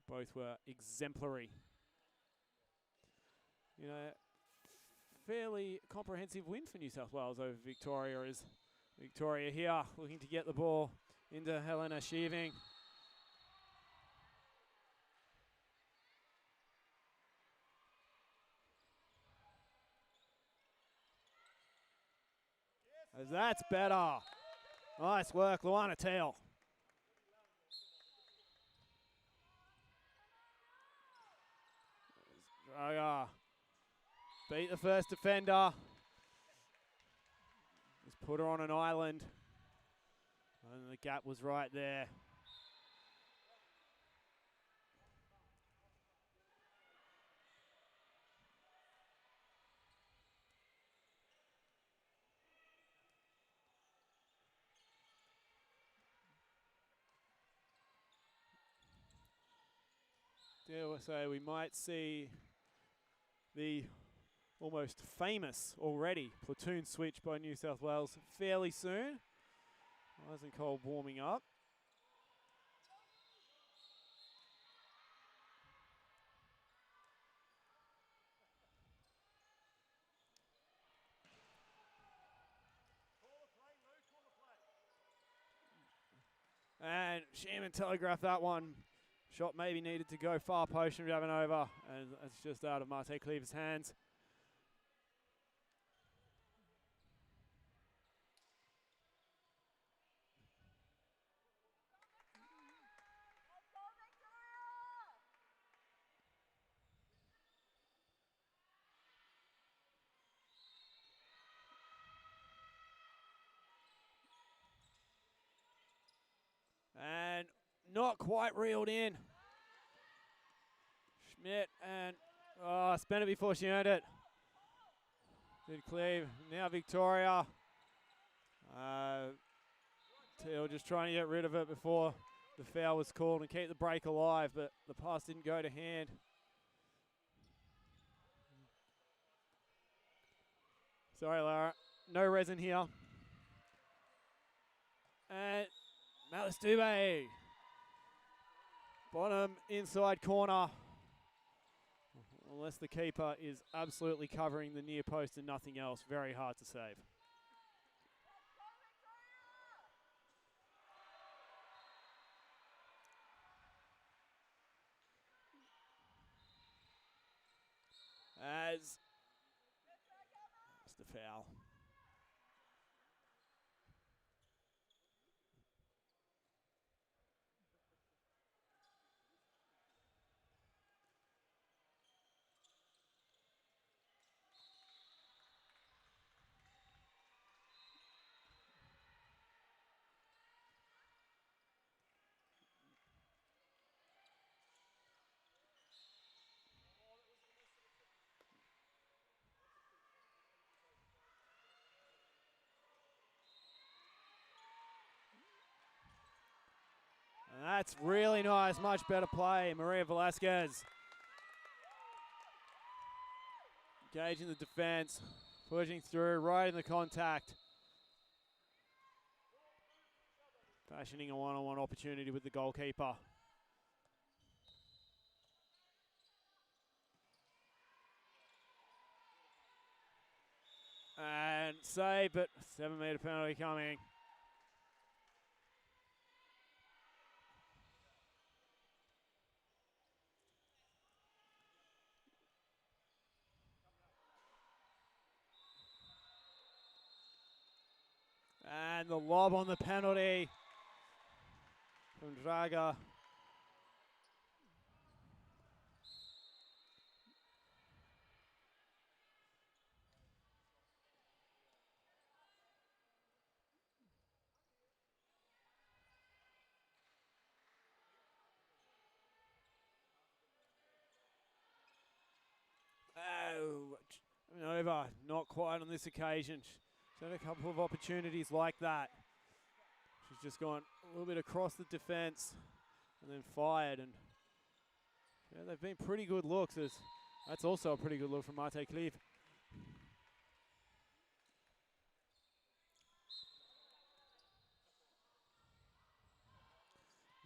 Both were exemplary. You know, fairly comprehensive win for New South Wales over Victoria, as Victoria here looking to get the ball into Helena Sheeving. As that's better. Nice work, Luana Teal. Draga beat the first defender. Just put her on an island. And the gap was right there. Dare I say, we might see the almost famous already platoon switch by New South Wales fairly soon. Isn't Cole warming up? And Sheeman telegraphed that one. Shot maybe needed to go far post from Davenova, and it's just out of Marte Cleaver's hands. And not quite reeled in. Schmidt and spent it before she earned it. Did Cleve. Now Victoria. Teal just trying to get rid of it before the foul was called and keep the break alive, but the pass didn't go to hand. Sorry, Lara. No resin here. And Malice Dubé. Bottom inside corner. Unless the keeper is absolutely covering the near post and nothing else. Very hard to save. As that's the foul. And that's really nice, much better play. Maria Velasquez engaging the defense, pushing through, right in the contact. Fashioning a one-on-one opportunity with the goalkeeper. And save, but 7-meter penalty coming. And the lob on the penalty from Draga. Oh, Nova, not quite on this occasion. She's had a couple of opportunities like that. She's just gone a little bit across the defence and then fired. And yeah, they've been pretty good looks. That's also a pretty good look from Mate Cleve.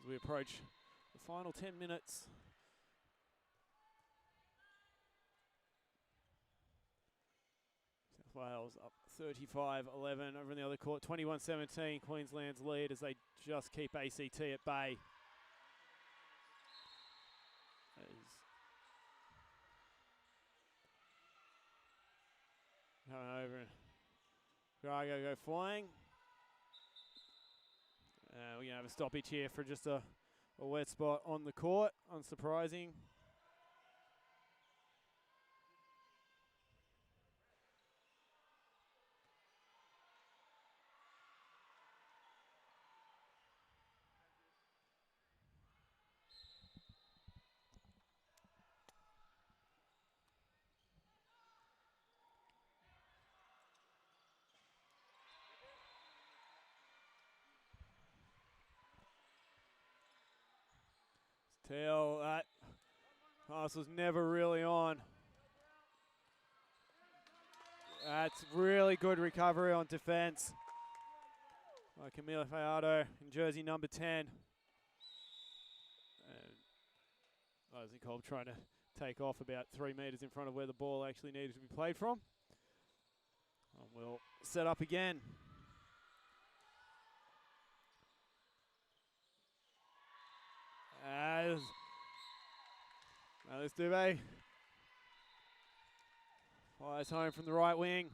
As we approach the final 10 minutes. South Wales up 35-11 over in the other court. 21-17 Queensland's lead as they just keep ACT at bay. Coming over and Grago go flying. We're going to have a stoppage here for just a wet spot on the court, unsurprising. Tell that pass was never really on. That's really good recovery on defense by Camila Fajardo in jersey number 10. And Leslie Kolb trying to take off about 3 metres in front of where the ball actually needed to be played from. And we'll set up again. As Alice Dubé fires home from the right wing.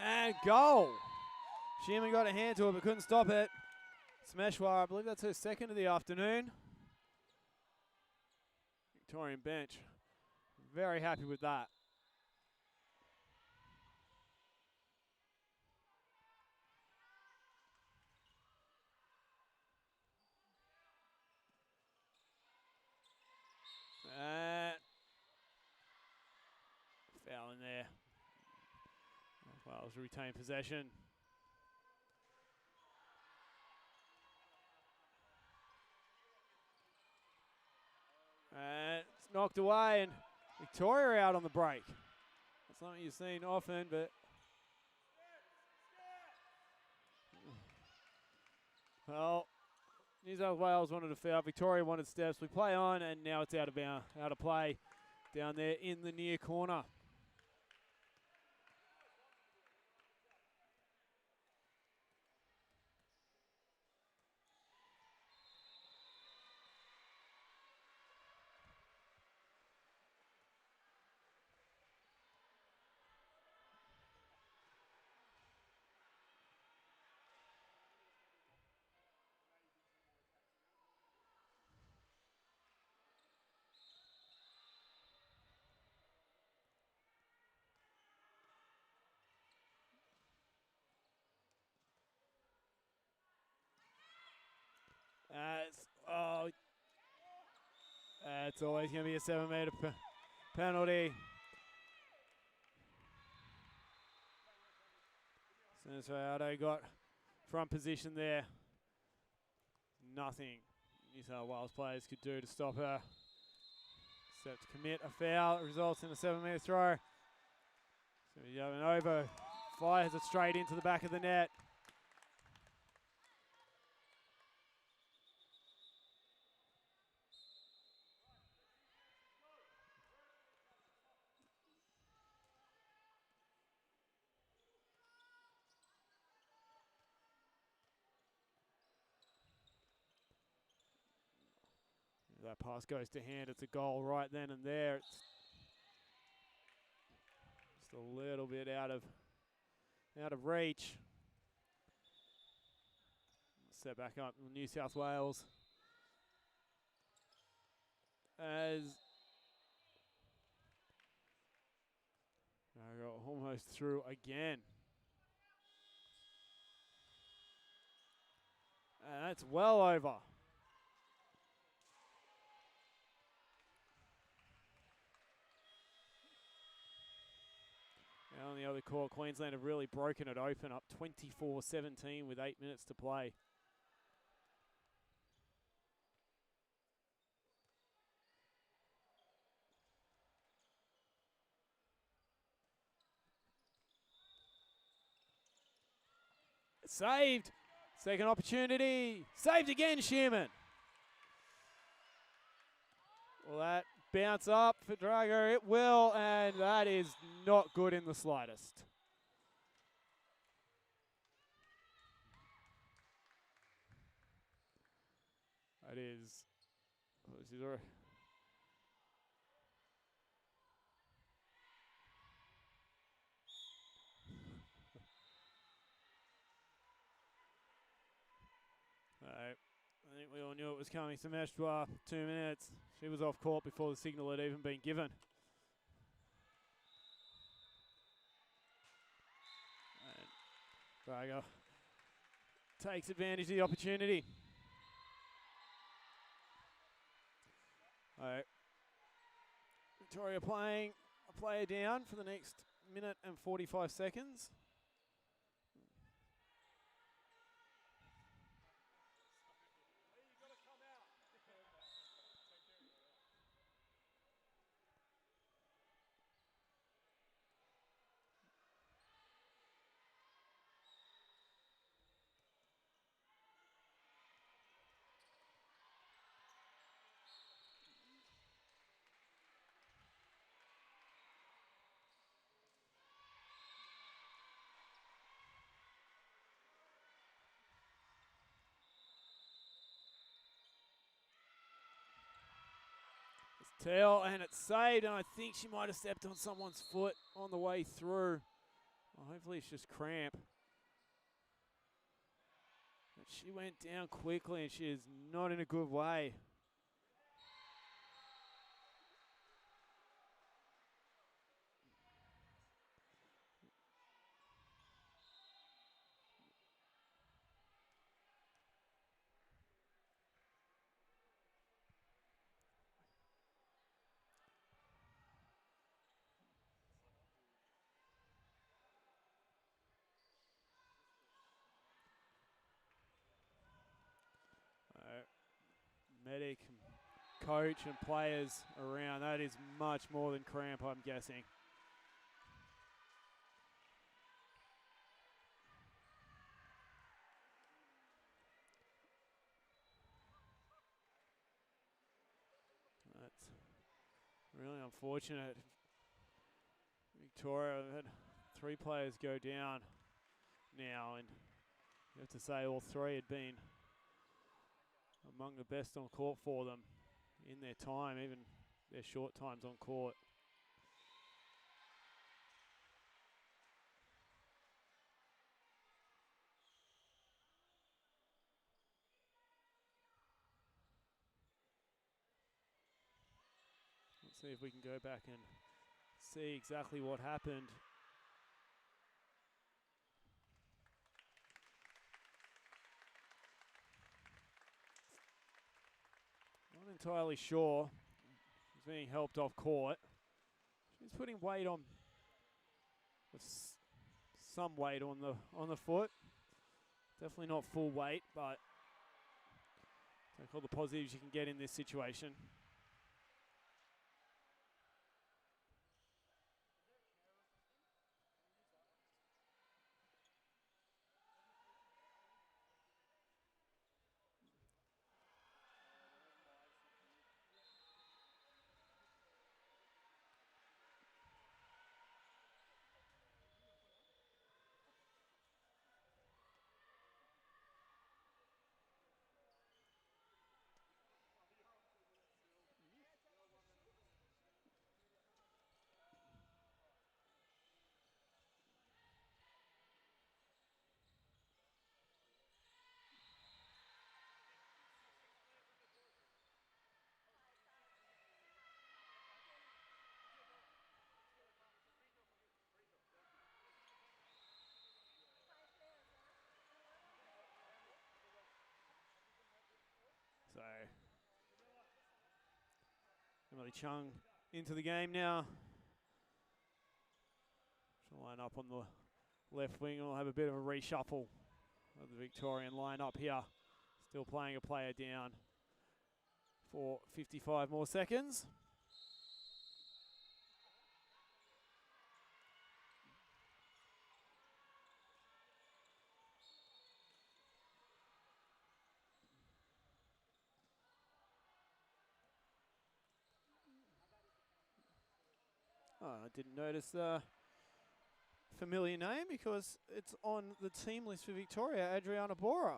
And goal. Sheeman got a hand to it but couldn't stop it. Smeshwar, I believe that's her second of the afternoon. Victorian bench, very happy with that. Foul in there. Wales retain possession. And it's knocked away, and Victoria out on the break. That's something you've seen often, but well, New South Wales wanted a foul. Victoria wanted steps. We play on, and now it's out of play down there in the near corner. It's always going to be a 7-metre penalty. As soon as Fajardo got front position there, nothing New South Wales players could do to stop her, except to commit a foul. It results in a 7-metre throw. So Yovanova fires it straight into the back of the net. That pass goes to hand. It's a goal right then and there. It's just a little bit out of reach. Set back up New South Wales as almost through again. And that's well over. Now on the other court, Queensland have really broken it open, up 24-17 with 8 minutes to play. Saved. Second opportunity. Saved again, Shearman. Will that bounce up for Drago? It will, and that is not good in the slightest. That is. I think we all knew it was coming. Semeshwa, 2 minutes. She was off court before the signal had even been given. And Braga takes advantage of the opportunity. All right. Victoria playing a player down for the next minute and 45 seconds. Tail, and it's saved, and I think she might have stepped on someone's foot on the way through. Well, hopefully it's just cramp. But she went down quickly, and she is not in a good way. Medic, coach, and players around. That is much more than cramp, I'm guessing. That's really unfortunate. Victoria had 3 players go down now, and you have to say all 3 had been among the best on court for them in their time, even their short times on court. Let's see if we can go back and see exactly what happened. Not entirely sure. She's being helped off court. She's putting weight on, some weight on the foot. Definitely not full weight, but take all the positives you can get in this situation. Emily Chung into the game now. She'll line up on the left wing and we'll have a bit of a reshuffle of the Victorian lineup here. Still playing a player down for 55 more seconds. Oh, I didn't notice the familiar name because it's on the team list for Victoria, Adriana Bora.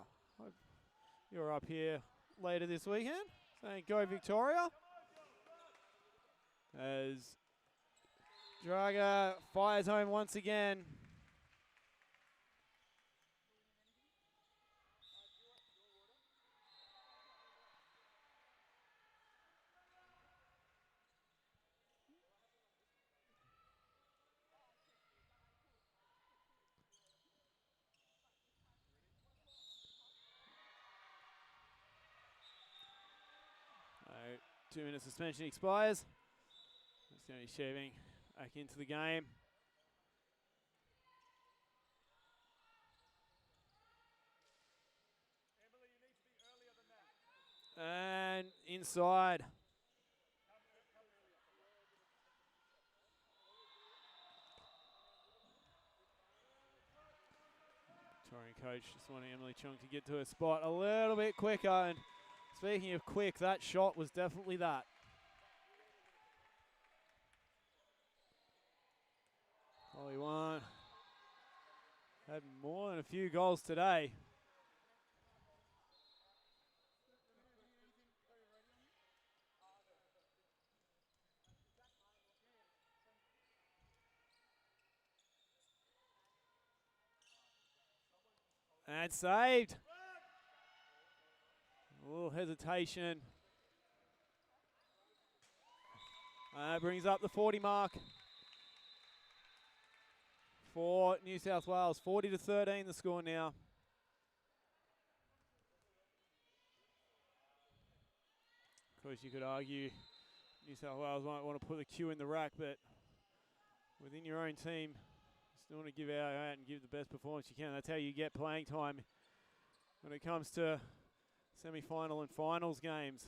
You're up here later this weekend saying go Victoria. As Draga fires home once again. So 2-minute suspension expires. It's going to be shaving back into the game. Emily, you need to be earlier than that. And inside. Victorian coach just wanting Emily Chung to get to her spot a little bit quicker. And speaking of quick, that shot was definitely that. Holly One had more than a few goals today. And saved. A little hesitation. Brings up the 40 mark for New South Wales. 40-13 the score now. Of course, you could argue New South Wales might want to put the cue in the rack, but within your own team, you still want to give out and give the best performance you can. That's how you get playing time when it comes to semi-final and finals games.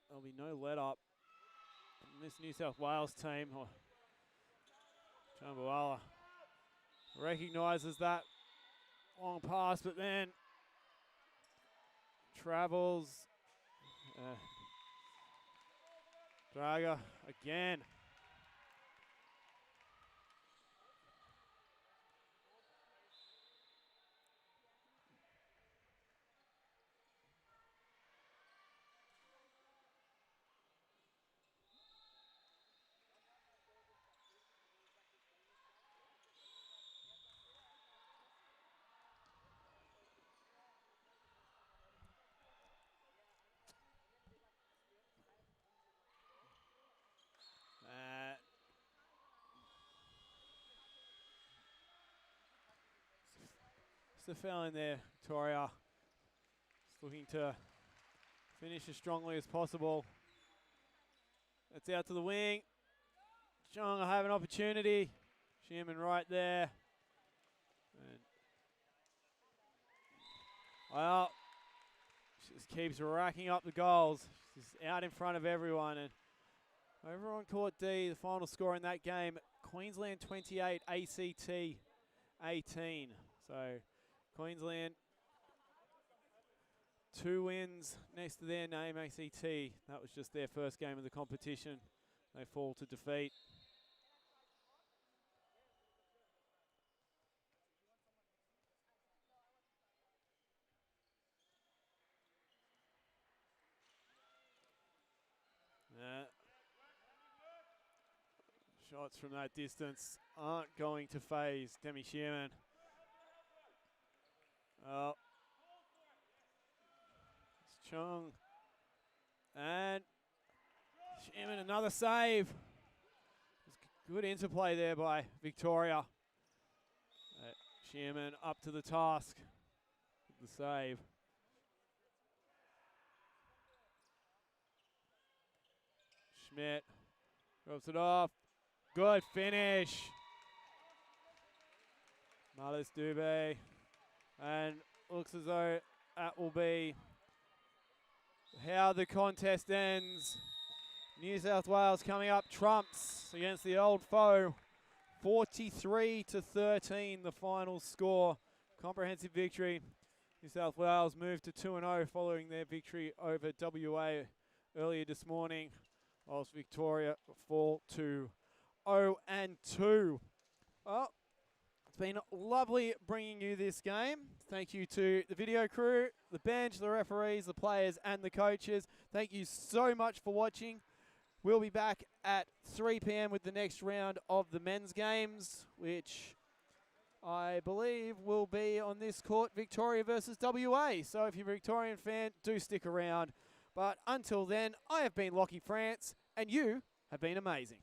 There'll be no let up from this New South Wales team. Jambuala recognises that long pass, but then travels. Draga again. It's a foul in there, Victoria. Just looking to finish as strongly as possible. It's out to the wing. Chung will have an opportunity. Shearman right there. And well, just keeps racking up the goals. She's out in front of everyone. And over on Court D, the final score in that game, Queensland 28, ACT 18. So Queensland, 2 wins next to their name, ACT. That was just their first game of the competition. They fall to defeat. Shots from that distance aren't going to phase Demi Shearman. Oh. It's Chung. And Shearman, another save. Good interplay there by Victoria. Shearman up to the task with the save. Schmidt drops it off. Good finish. Marlis Dubé. And looks as though that will be how the contest ends. New South Wales coming up trumps against the old foe. 43-13 the final score. Comprehensive victory. New South Wales moved to 2-0 following their victory over WA earlier this morning, whilst Victoria fall to 0-2. Well, it's been lovely bringing you this game. Thank you to the video crew, the bench, the referees, the players, and the coaches. Thank you so much for watching. We'll be back at 3 p.m. with the next round of the men's games, which I believe will be on this court, Victoria versus WA. So if you're a Victorian fan, do stick around. But until then, I have been Lockie France, and you have been amazing.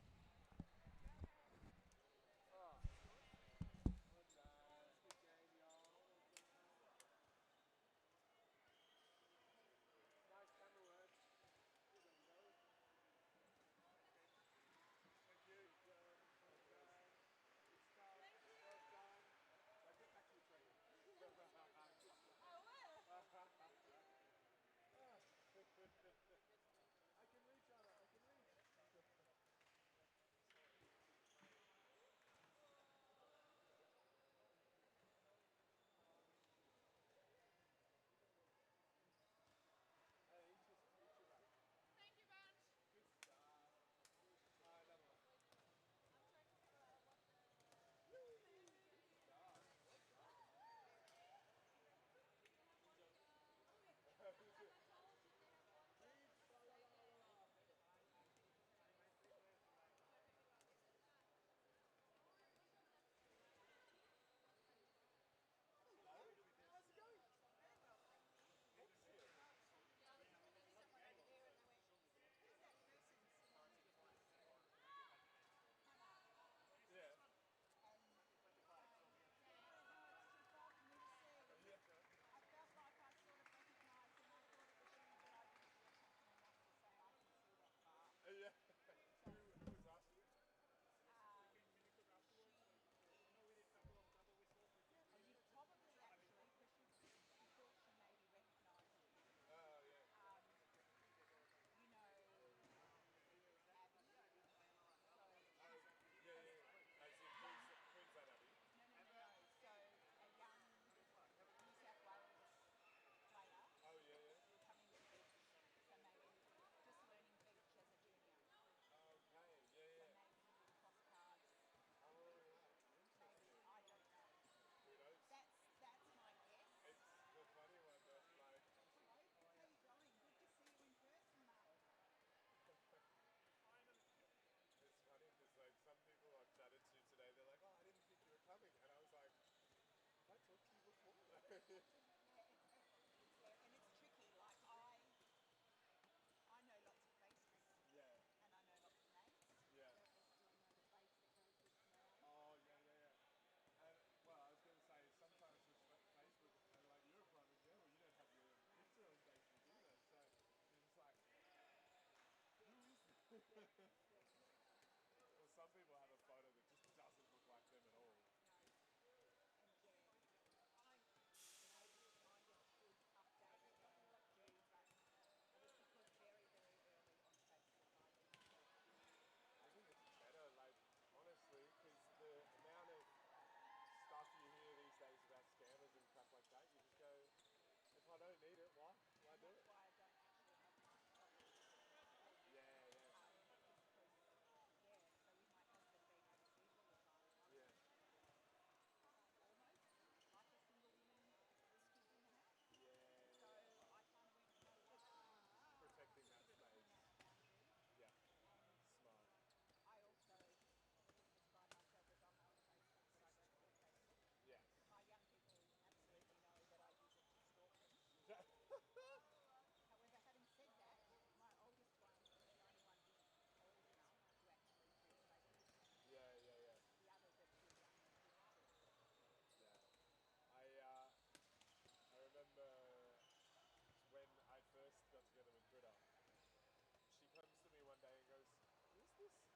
this?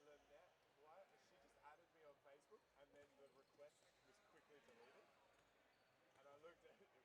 Lynette, why? She just added me on Facebook and then the request was quickly deleted. And I looked at it,